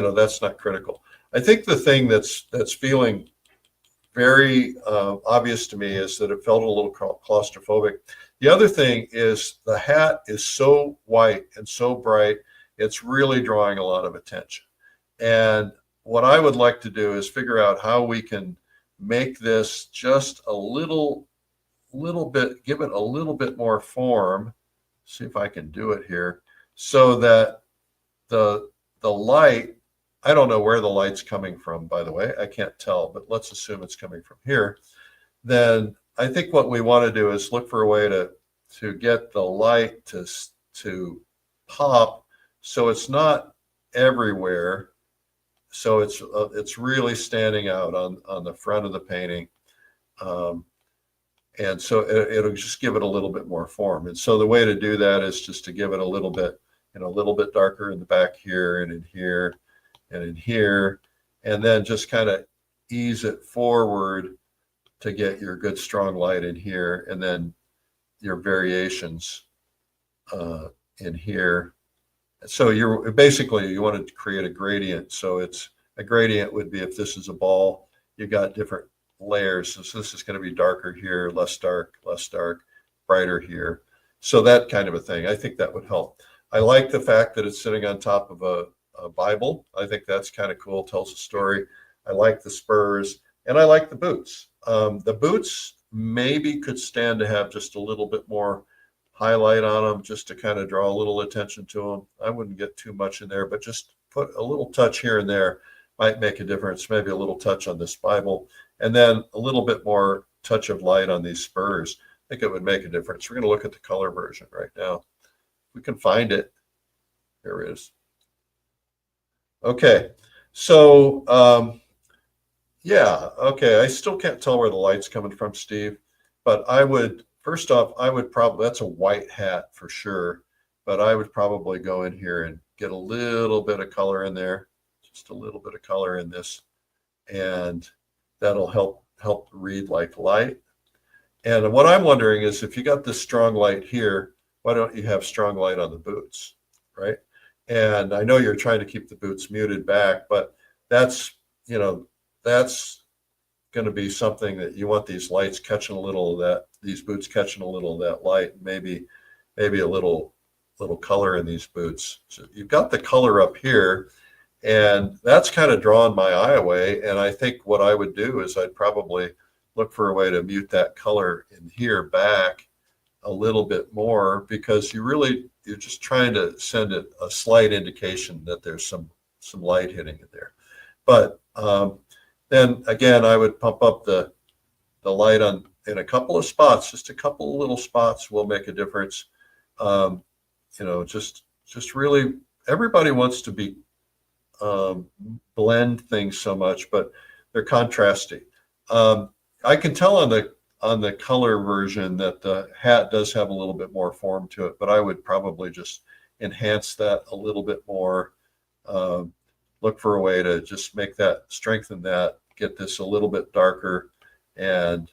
not critical. I think the thing that's feeling very obvious to me is that it felt a little claustrophobic. The other thing is the hat is so white and so bright, it's really drawing a lot of attention. And what I would like to do is figure out how we can make this just a little bit, give it a little bit more form. See if I can do it here, so that the light, I don't know where the light's coming from, by the way, I can't tell, but let's assume it's coming from here. Then I think what we want to do is look for a way to get the light to pop, so it's not everywhere. So it's really standing out on the front of the painting. And so it'll just give it a little bit more form. And so the way to do that is just to give it a little bit darker in the back here and in here and in here, and then just kind of ease it forward to get your good strong light in here, and then your variations in here. So you want to create a gradient. So a gradient would be, if this is a ball, you got different layers. So this is going to be darker here, less dark, brighter here. So that kind of a thing. I think that would help. I like the fact that it's sitting on top of a Bible. I think that's kind of cool, tells a story. I like the spurs, and I like the boots. The boots maybe could stand to have just a little bit more highlight on them, just to kind of draw a little attention to them. I wouldn't get too much in there, but just put a little touch here and there might make a difference. Maybe a little touch on this Bible, and then a little bit more touch of light on these spurs. I think it would make a difference. We're going to look at the color version right now. We can find it. Here it is. Okay, so yeah, okay, I still can't tell where the light's coming from, Steve, but first off, that's a white hat for sure, but I would probably go in here and get a little bit of color in there, just a little bit of color in this, and that'll help read like light. And what I'm wondering is, if you got this strong light here, why don't you have strong light on the boots, right? And I know you're trying to keep the boots muted back, but that's, you know, that's going to be something that you want these lights catching a little of that, these boots catching a little of that light, maybe a little color in these boots. So you've got the color up here, and that's kind of drawn my eye away. And I think what I would do is I'd probably look for a way to mute that color in here back a little bit more, because you're just trying to send it a slight indication that there's some light hitting it there. But then again, I would pump up the light in a couple of spots. Just a couple of little spots will make a difference. You know, just really, everybody wants to be blend things so much, but they're contrasting. I can tell on the color version that the hat does have a little bit more form to it, but I would probably just enhance that a little bit more. Look for a way to just make that, strengthen that, get this a little bit darker, and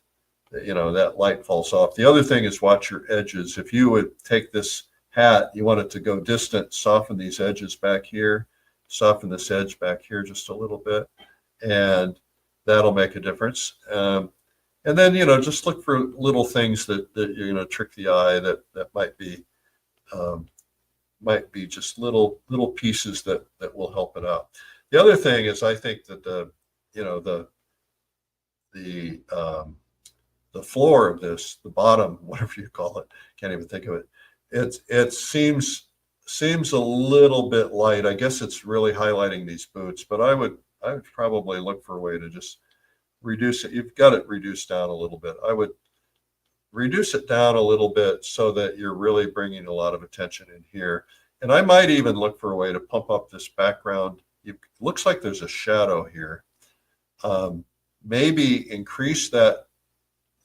you know, that light falls off. The other thing is, watch your edges. If you would take this hat, you want it to go distant, soften these edges back here, soften this edge back here just a little bit, and that'll make a difference. And then, you know, just look for little things that you're going to trick the eye, that might be just little pieces that will help it out. The other thing is, I think that the floor of this, the bottom, whatever you call it, can't even think of it. It seems a little bit light. I guess it's really highlighting these boots, but I would probably look for a way to just reduce it. You've got it reduced down a little bit. I would reduce it down a little bit so that you're really bringing a lot of attention in here. And I might even look for a way to pump up this background. It looks like there's a shadow here. Maybe increase that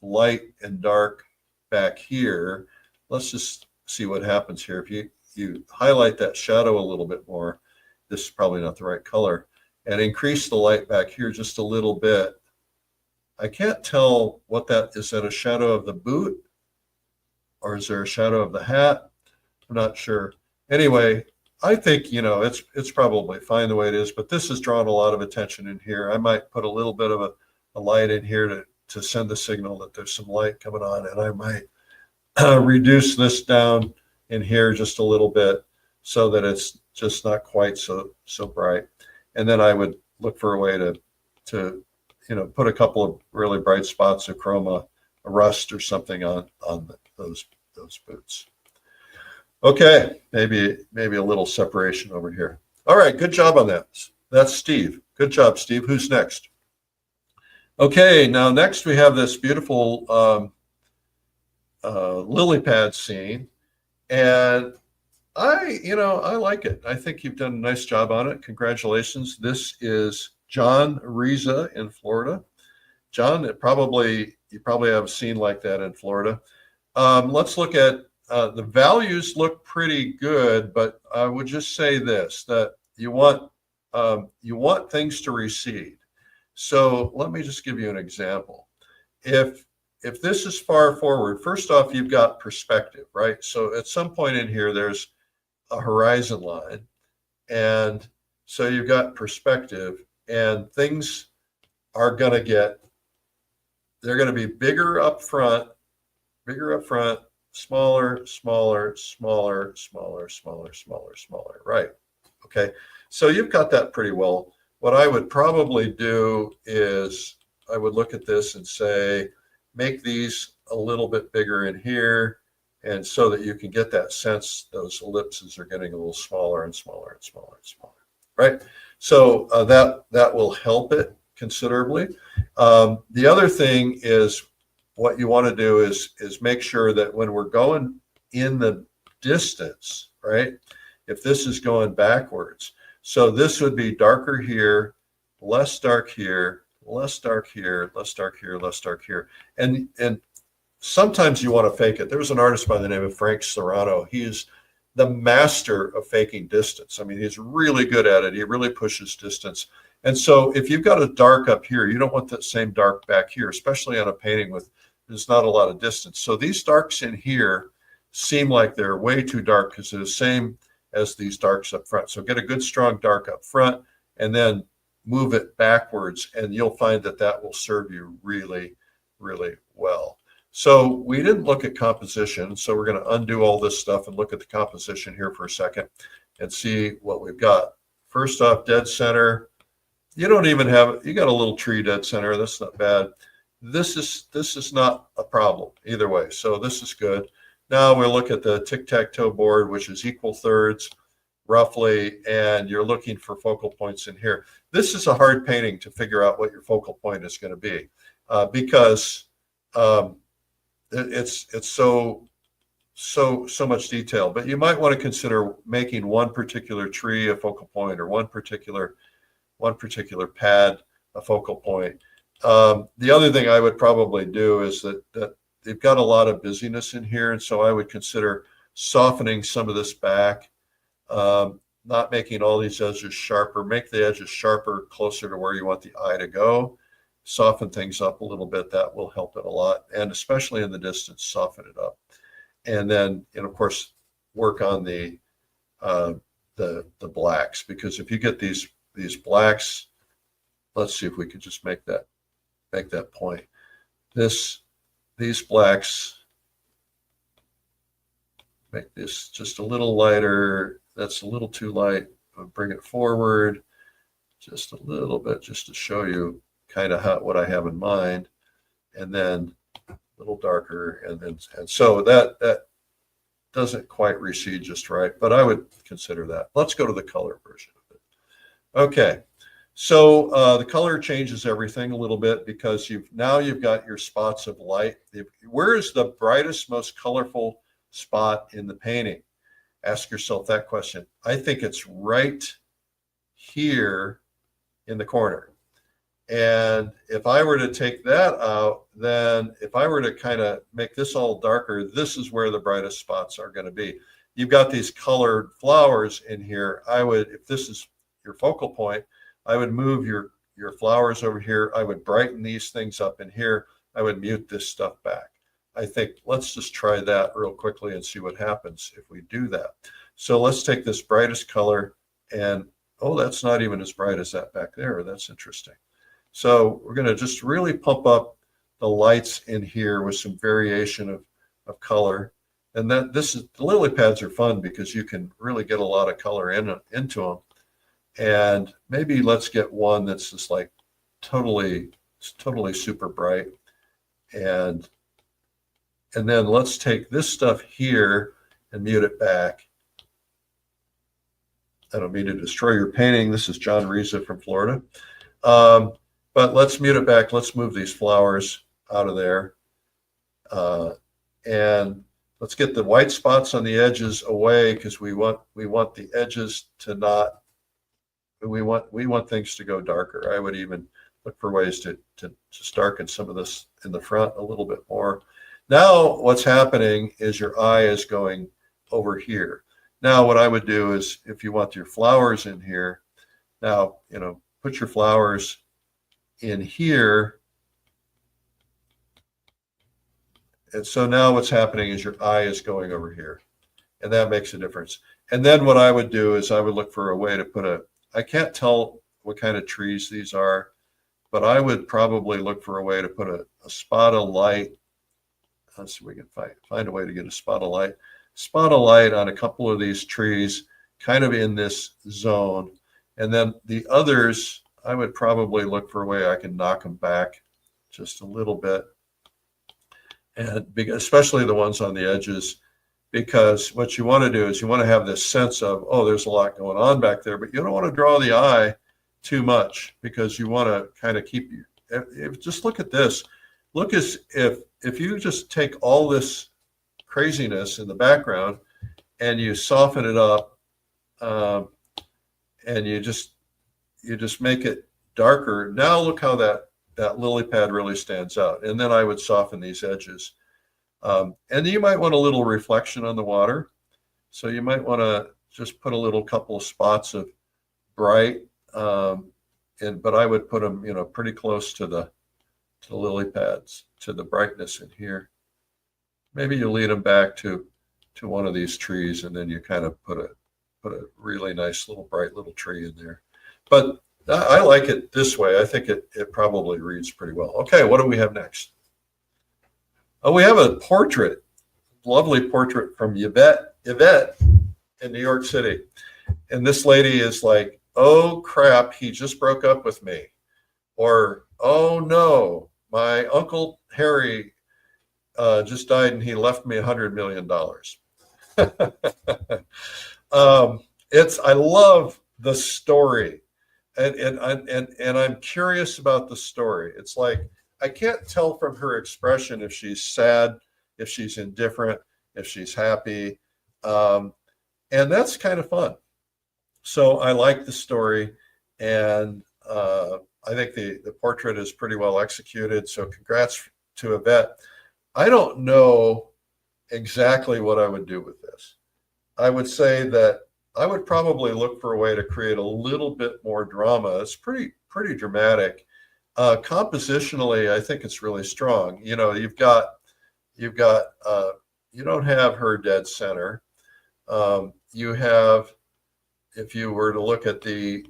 light and dark back here. Let's just see what happens here. If you highlight that shadow a little bit more, this is probably not the right color, and increase the light back here just a little bit. I can't tell what that is. That a shadow of the boot, or is there a shadow of the hat? I'm not sure. Anyway, I think, you know, it's probably fine the way it is, but this has drawn a lot of attention in here. I might put a little bit of a light in here to send the signal that there's some light coming on, and I might reduce this down in here just a little bit so that it's just not quite so bright. And then I would look for a way to you know, put a couple of really bright spots of chroma, a rust or something on those boots. Okay, maybe a little separation over here. All right, good job on that. That's Steve. Good job, Steve. Who's next? Okay, now next we have this beautiful lily pad scene, and I like it. I think you've done a nice job on it. Congratulations. This is 𝗪𝗲𝗀 in Florida. John, you probably have a scene like that in Florida. Let's look at the values. Look pretty good, but I would just say this, that you want things to recede. So let me just give you an example. If this is far forward, first off, you've got perspective, right? So at some point in here, there's a horizon line, and so you've got perspective, and things are going to they're going to be bigger up front, smaller, right? Okay, so you've got that pretty well. What I would probably do is I would look at this and say, make these a little bit bigger in here, and so that you can get that sense those ellipses are getting a little smaller and smaller and smaller and smaller, right? So that will help it considerably. The other thing is, what you want to do is make sure that when we're going in the distance, right? If this is going backwards, so this would be darker here, less dark here, less dark here, less dark here, less dark here, and sometimes you want to fake it. There was an artist by the name of Frank Serrano. He the master of faking distance. I mean, he's really good at it. He really pushes distance. And so if you've got a dark up here, you don't want that same dark back here, especially on a painting with there's not a lot of distance. So these darks in here seem like they're way too dark because they're the same as these darks up front. So get a good strong dark up front and then move it backwards, and you'll find that that will serve you really, really well. So we didn't look at composition, so we're going to undo all this stuff and look at the composition here for a second and see what we've got. First off, dead center. You don't even have, you got a little tree dead center. That's not bad. This is not a problem either way. So this is good. Now we'll look at the tic-tac-toe board, which is equal thirds roughly, and you're looking for focal points in here. This is a hard painting to figure out what your focal point is going to be because it's so much detail. But you might want to consider making one particular tree a focal point, or one particular pad a focal point. The other thing I would probably do is that they've got a lot of busyness in here, and so I would consider softening some of this back, not making all these edges sharper. Make the edges sharper, closer to where you want the eye to go. Soften things up a little bit. That will help it a lot, and especially in the distance, soften it up. And then, and of course, work on the blacks, because if you get these blacks, let's see if we can just make that point. These blacks, make this just a little lighter. That's a little too light. I'll bring it forward just a little bit, just to show you kind of what I have in mind, and then a little darker, and so that doesn't quite recede just right, but I would consider that. Let's go to the color version of it. Okay, so the color changes everything a little bit, because you've got your spots of light. Where is the brightest, most colorful spot in the painting? Ask yourself that question. I think it's right here in the corner. And if I were to take that out, then if I were to kind of make this all darker, this is where the brightest spots are going to be. You've got these colored flowers in here. I would, if this is your focal point, I would move your flowers over here. I would brighten these things up in here. I would mute this stuff back. I think let's just try that real quickly and see what happens if we do that. So let's take this brightest color, and oh, that's not even as bright as that back there. That's interesting. So we're going to just really pump up the lights in here with some variation of color. And then the lily pads are fun because you can really get a lot of color into them. And maybe let's get one that's just like totally super bright. And then let's take this stuff here and mute it back. I don't mean to destroy your painting. This is 𝗙𝗲𝗶𝗱𝘆 from Florida. But let's mute it back. Let's move these flowers out of there. And let's get the white spots on the edges away, because we want the edges to not, we want things to go darker. I would even look for ways to just darken some of this in the front a little bit more. Now what's happening is your eye is going over here. Now what I would do is, if you want your flowers in here, now, put your flowers in here. And so now what's happening is your eye is going over here, and that makes a difference. And then what I would do is I would look for a way to put I can't tell what kind of trees these are, but I would probably look for a way to put a spot of light. Let's see if we can find a way to get a spot of light on a couple of these trees, kind of in this zone. And then the others, I would probably look for a way I can knock them back just a little bit, and especially the ones on the edges, because what you want to do is you want to have this sense of, oh, there's a lot going on back there, but you don't want to draw the eye too much, because you want to kind of keep just look at this. Look as if you just take all this craziness in the background and you soften it up, and you just make it darker. Now look how that lily pad really stands out. And then I would soften these edges. And you might want a little reflection on the water. So you might want to just put a little couple of spots of bright, but I would put them, pretty close to the lily pads, to the brightness in here. Maybe you lead them back to one of these trees, and then you kind of put a really nice little bright little tree in there. But I like it this way. I think it probably reads pretty well. Okay, what do we have next? Oh, we have a portrait, lovely portrait from Yvette in New York City. And this lady is like, oh crap, he just broke up with me. Or, oh no, my Uncle Harry just died and he left me $100 million. I love the story. And I'm curious about the story. It's like, I can't tell from her expression if she's sad, if she's indifferent, if she's happy. And that's kind of fun. So I like the story, and I think the portrait is pretty well executed. So congrats to Yvette. I don't know exactly what I would do with this. I would say that I would probably look for a way to create a little bit more drama. It's pretty dramatic. Compositionally, I think it's really strong. You don't have her dead center. You have, if you were to look at the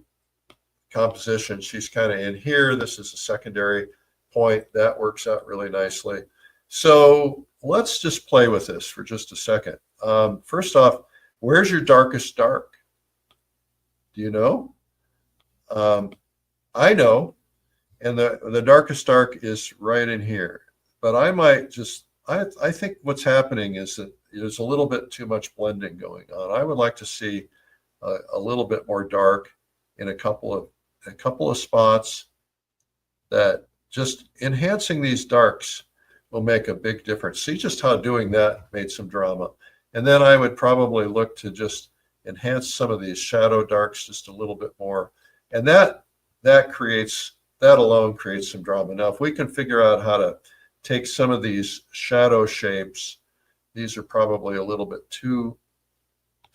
composition, she's kind of in here. This is a secondary point. That works out really nicely. So let's just play with this for just a second. First off, where's your darkest dark? Do you know? I know. And the darkest dark is right in here. But I might just, I think what's happening is that there's a little bit too much blending going on. I would like to see a little bit more dark in a couple of spots. That just enhancing these darks will make a big difference. See just how doing that made some drama. And then I would probably look to just enhance some of these shadow darks just a little bit more. And that alone creates some drama. Now, if we can figure out how to take some of these shadow shapes, these are probably a little bit too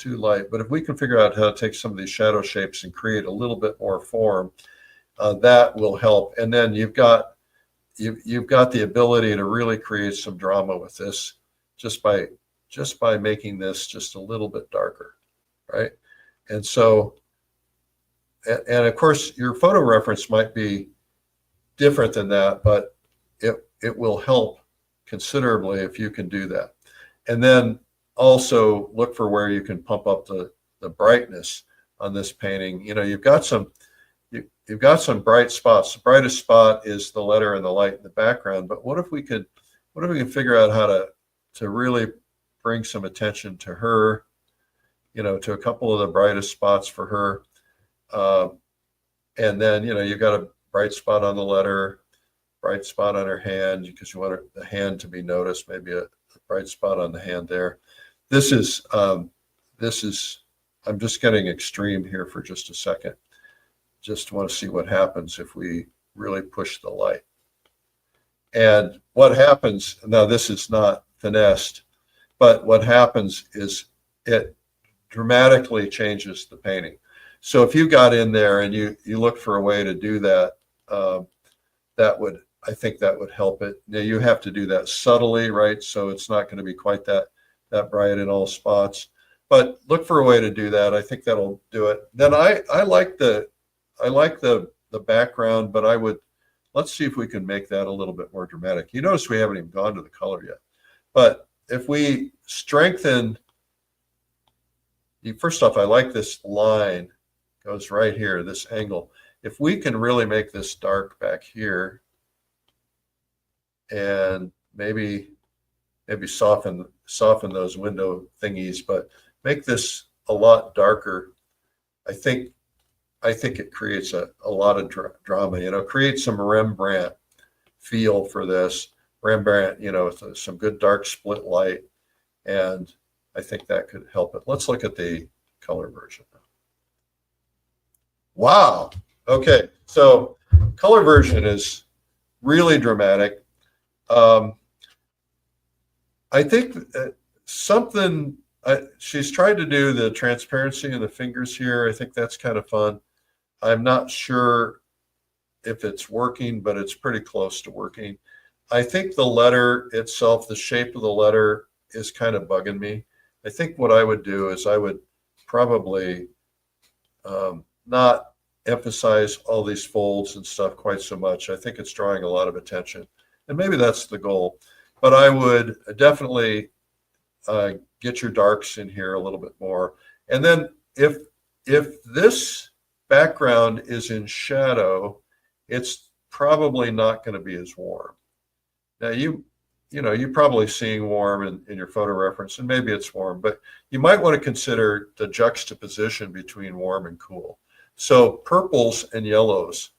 light, but if we can figure out how to take some of these shadow shapes and create a little bit more form, that will help. And then you've got the ability to really create some drama with this just by making this just a little bit darker, right? And so, and of course, your photo reference might be different than that, but it will help considerably if you can do that. And then also look for where you can pump up the brightness on this painting. You've got some bright spots. The brightest spot is the letter and the light in the background. But what if we can figure out how to really bring some attention to her, to a couple of the brightest spots for her. And then, you've got a bright spot on the letter, bright spot on her hand, because you want the hand to be noticed, maybe a bright spot on the hand there. This is, I'm just getting extreme here for just a second. Just want to see what happens if we really push the light. And what happens, now this is not finessed, but what happens is it dramatically changes the painting. So if you got in there and you look for a way to do that, I think that would help it. Now you have to do that subtly, right? So it's not going to be quite that bright in all spots, but look for a way to do that. I think that'll do it. Then I like the background, but let's see if we can make that a little bit more dramatic. You notice we haven't even gone to the color yet, but if we strengthen, first off, I like this line goes right here, this angle. If we can really make this dark back here and maybe soften those window thingies, but make this a lot darker, I think it creates a lot of drama, create some Rembrandt feel for this. Rembrandt, with some good dark split light, and I think that could help it. Let's look at the color version. Wow. Okay, so color version is really dramatic. I think something She's tried to do the transparency in the fingers here. I think that's kind of fun. I'm not sure if it's working, but it's pretty close to working. I think the letter itself, the shape of the letter is kind of bugging me. I think what I would do is I would probably not emphasize all these folds and stuff quite so much. I think it's drawing a lot of attention, and maybe that's the goal. But I would definitely get your darks in here a little bit more. And then if this background is in shadow, it's probably not going to be as warm. Now you're probably seeing warm in your photo reference, and maybe it's warm, but you might want to consider the juxtaposition between warm and cool. So purples and yellows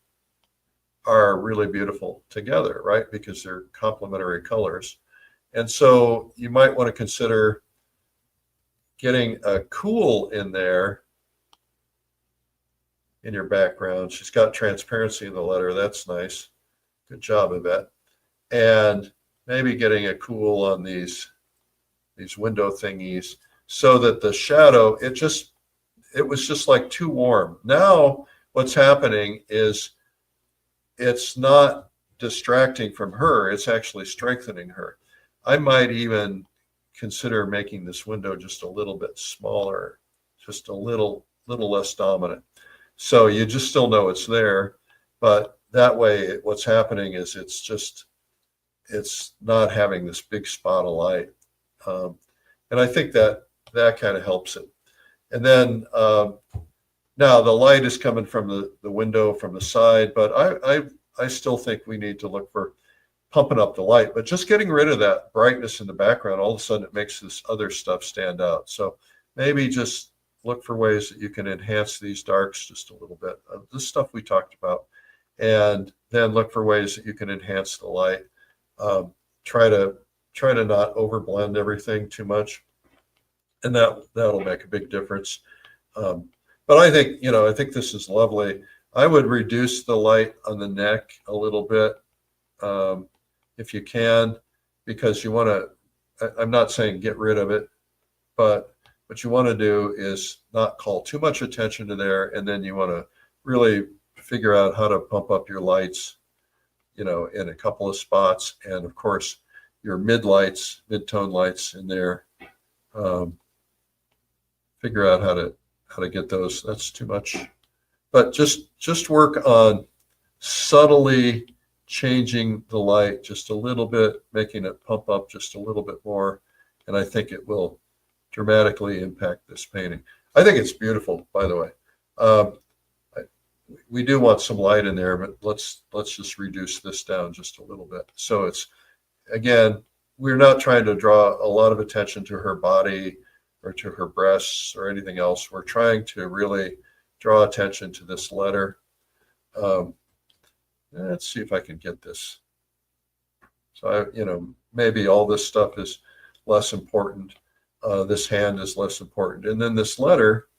are really beautiful together, right? Because they're complementary colors. And so you might want to consider getting a cool in there in your background. She's got transparency in the letter. That's nice. Good job, Yvette. And maybe getting a cool on these window thingies so that the shadow, it was just like too warm. Now what's happening is it's not distracting from her, it's actually strengthening her. I might even consider making this window just a little bit smaller, just a little less dominant. So you just still know it's there, but that way what's happening is it's not having this big spot of light. And I think that kind of helps it. And then now the light is coming from the window from the side, but I still think we need to look for pumping up the light, but just getting rid of that brightness in the background, all of a sudden it makes this other stuff stand out. So maybe just look for ways that you can enhance these darks just a little bit. This stuff we talked about, and then look for ways that you can enhance the light. Try to not overblend everything too much, and that'll make a big difference. But I think this is lovely. I would reduce the light on the neck a little bit if you can, because you want to. I'm not saying get rid of it, but what you want to do is not call too much attention to there, and then you want to really figure out how to pump up your lights, in a couple of spots, and of course your mid-tone lights in there. Figure out how to get those. That's too much, but just work on subtly changing the light just a little bit, making it pump up just a little bit more, and I think it will dramatically impact this painting. I think it's beautiful, by the way. We do want some light in there, but let's just reduce this down just a little bit. So it's, again, we're not trying to draw a lot of attention to her body or to her breasts or anything else. We're trying to really draw attention to this letter. Let's see if I can get this. So maybe all this stuff is less important. This hand is less important. And then this letter,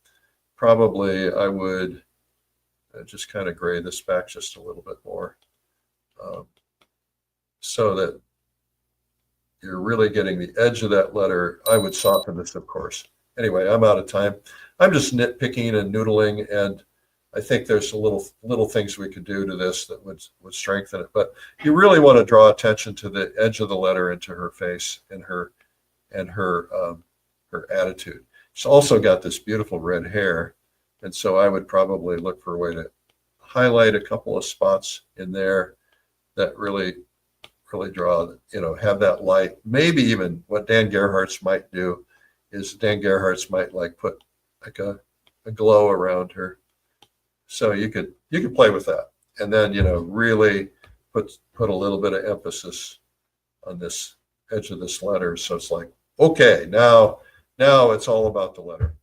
probably I would just kind of gray this back just a little bit more, so that you're really getting the edge of that letter. I would soften this, of course. Anyway, I'm out of time. I'm just nitpicking and noodling, and I think there's a little things we could do to this that would strengthen it. But you really want to draw attention to the edge of the letter and to her face and her attitude. She's also got this beautiful red hair, and so I would probably look for a way to highlight a couple of spots in there that really draw, have that light. Maybe even what Dan Gerhart's might do is Dan Gerhart's might like put like a glow around her. So you could play with that, and then really put a little bit of emphasis on this edge of this letter. So it's like, okay, now it's all about the letter.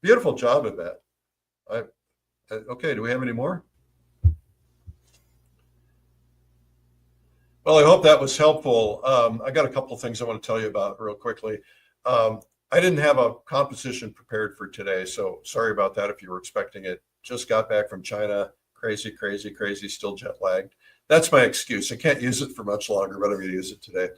Beautiful job at that. Okay, do we have any more? Well, I hope that was helpful. I got a couple of things I want to tell you about real quickly. I didn't have a composition prepared for today, so sorry about that if you were expecting it. Just got back from China, crazy, still jet lagged. That's my excuse. I can't use it for much longer, but I'm going to use it today.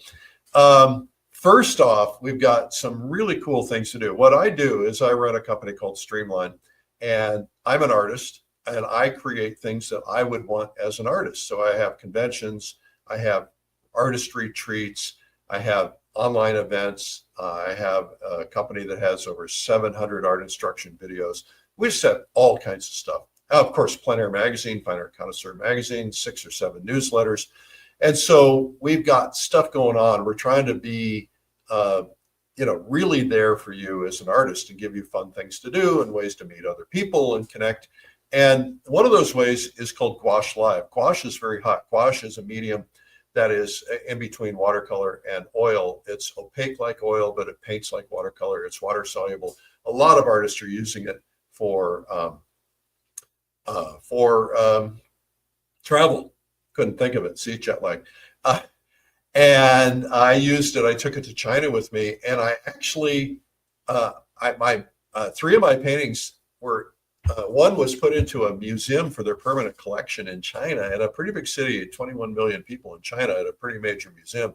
First off, we've got some really cool things to do. What I do is I run a company called Streamline, and I'm an artist, and I create things that I would want as an artist. So I have conventions, I have artist retreats, I have online events. I have a company that has over 700 art instruction videos. We just have all kinds of stuff. Of course, Plein Air Magazine, Fine Art Connoisseur Magazine, 6 or 7 newsletters. And so we've got stuff going on. We're trying to be, really there for you as an artist and give you fun things to do and ways to meet other people and connect. And one of those ways is called Gouache Live. Gouache is very hot. Gouache is a medium that is in between watercolor and oil. It's opaque like oil, but it paints like watercolor. It's water soluble. A lot of artists are using it for travel. Couldn't think of it. See, jet lag. And I used it. I took it to China with me, and I actually, three of my paintings were. One was put into a museum for their permanent collection in China, in a pretty big city, 21 million people in China, at a pretty major museum.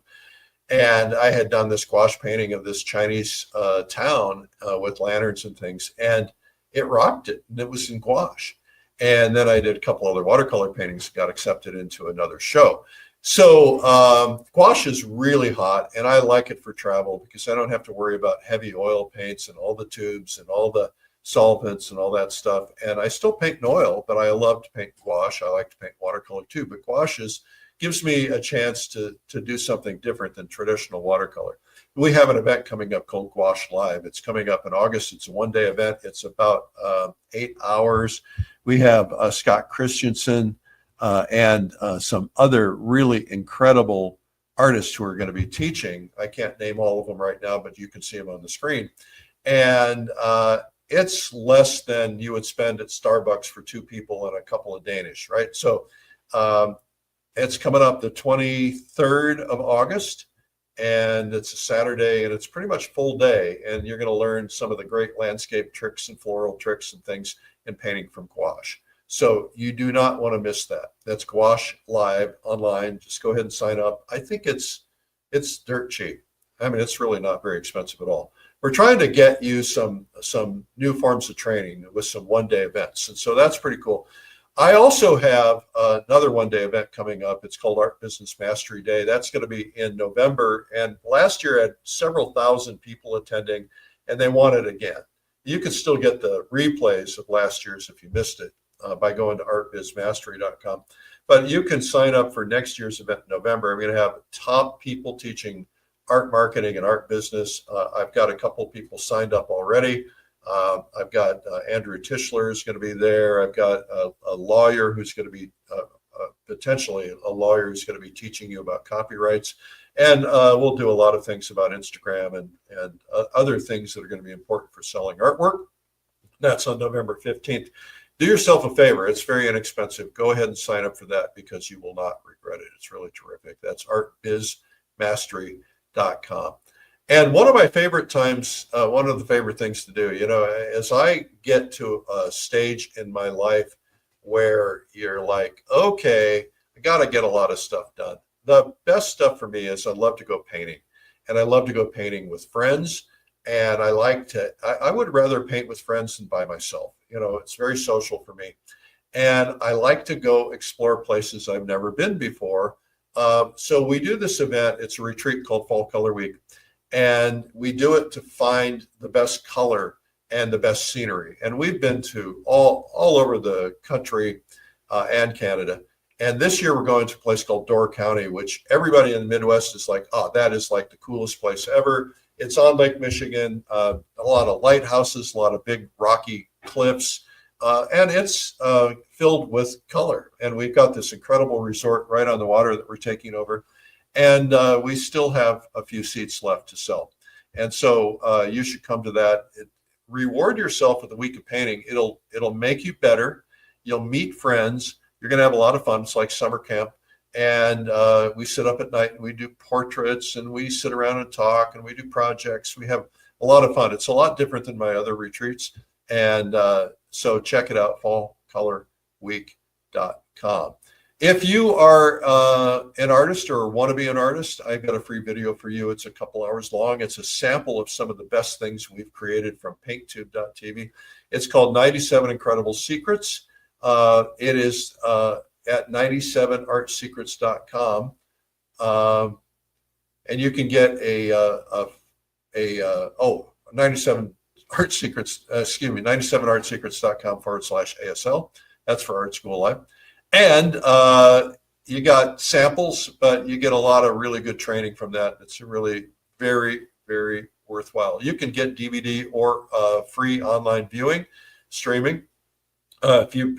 And I had done this gouache painting of this Chinese town with lanterns and things, and it rocked it. And it was in gouache. And then I did a couple other watercolor paintings, got accepted into another show. So gouache is really hot, and I like it for travel because I don't have to worry about heavy oil paints and all the tubes and all the solvents and all that stuff. And I still paint in oil, but I love to paint gouache. I like to paint watercolor too, but gouache gives me a chance to do something different than traditional watercolor. We have an event coming up called Gouache Live. It's coming up in August. It's a one-day event. It's about 8 hours. We have Scott Christensen and some other really incredible artists who are going to be teaching. I can't name all of them right now, but you can see them on the screen. And it's less than you would spend at Starbucks for 2 people and a couple of Danish, right? So it's coming up the 23rd of August, and it's a Saturday, and it's pretty much full day. And you're going to learn some of the great landscape tricks and floral tricks and things in painting from gouache. So you do not want to miss that. That's Gouache Live online. Just go ahead and sign up. I think it's dirt cheap. I mean, it's really not very expensive at all. We're trying to get you some new forms of training with some one-day events. And so that's pretty cool. I also have another one-day event coming up. It's called Art Business Mastery Day. That's going to be in November. And last year I had several thousand people attending, and they want it again. You can still get the replays of last year's if you missed it by going to artbizmastery.com. But you can sign up for next year's event in November. I'm going to have top people teaching art marketing and art business. I've got a couple of people signed up already. I've got Andrew Tischler is going to be there. I've got a lawyer who's going to be potentially a lawyer who's going to be teaching you about copyrights. And we'll do a lot of things about Instagram and other things that are going to be important for selling artwork. That's on November 15th. Do yourself a favor. It's very inexpensive. Go ahead and sign up for that because you will not regret it. It's really terrific. That's artbizmastery.com. And one of my favorite times, one of the favorite things to do, as I get to a stage in my life where you're like, okay, I got to get a lot of stuff done. The best stuff for me is I love to go painting, and I love to go painting with friends. And I would rather paint with friends than by myself. It's very social for me. And I like to go explore places I've never been before. So we do this event. It's a retreat called Fall Color Week. And we do it to find the best color and the best scenery. And we've been to all over the country and Canada. And this year we're going to a place called Door County, which everybody in the Midwest is like, oh, that is like the coolest place ever. It's on Lake Michigan, a lot of lighthouses, a lot of big rocky cliffs, and it's filled with color. And we've got this incredible resort right on the water that we're taking over. And we still have a few seats left to sell. And so you should come to that. Reward yourself with a week of painting. It'll make you better. You'll meet friends. You're going to have a lot of fun. It's like summer camp. And we sit up at night and we do portraits and we sit around and talk and we do projects. We have a lot of fun. It's a lot different than my other retreats. And so check it out, fallcolorweek.com. If you are an artist or want to be an artist, I've got a free video for you. It's a couple hours long. It's a sample of some of the best things we've created from PaintTube.tv. It's called 97 Incredible Secrets. It is at 97artsecrets.com. And you can get a 97 Art Secrets, 97artsecrets.com/ASL. That's for Art School Live. And you got samples, but you get a lot of really good training from that. It's really very, very worthwhile. You can get DVD or free online viewing, streaming. If you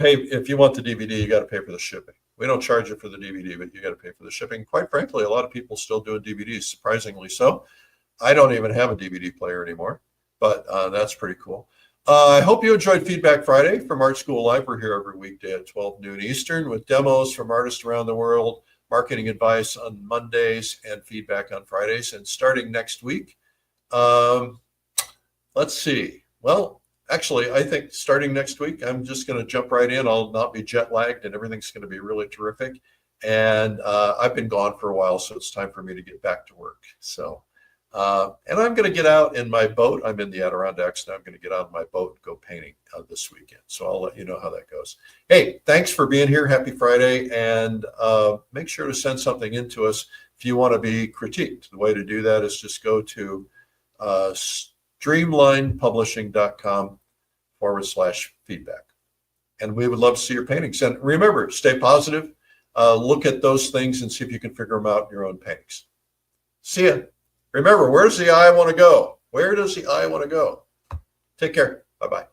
want the DVD, you got to pay for the shipping. We don't charge you for the DVD, but you got to pay for the shipping. Quite frankly, a lot of people still doing DVDs, surprisingly so. I don't even have a DVD player anymore, but that's pretty cool. I hope you enjoyed Feedback Friday from Art School Live. We're here every weekday at 12 noon Eastern with demos from artists around the world, marketing advice on Mondays, and feedback on Fridays. And starting next week, let's see. Well, actually, I think starting next week, I'm just going to jump right in. I'll not be jet lagged, and everything's going to be really terrific. And I've been gone for a while, so it's time for me to get back to work. So. And I'm going to get out in my boat. I'm in the Adirondacks now. I'm going to get out in my boat and go painting this weekend. So I'll let you know how that goes. Hey, thanks for being here. Happy Friday. And make sure to send something in to us if you want to be critiqued. The way to do that is just go to streamlinepublishing.com/feedback. And we would love to see your paintings. And remember, stay positive. Look at those things and see if you can figure them out in your own paintings. See ya. Remember, where does the eye want to go? Where does the eye want to go? Take care. Bye-bye.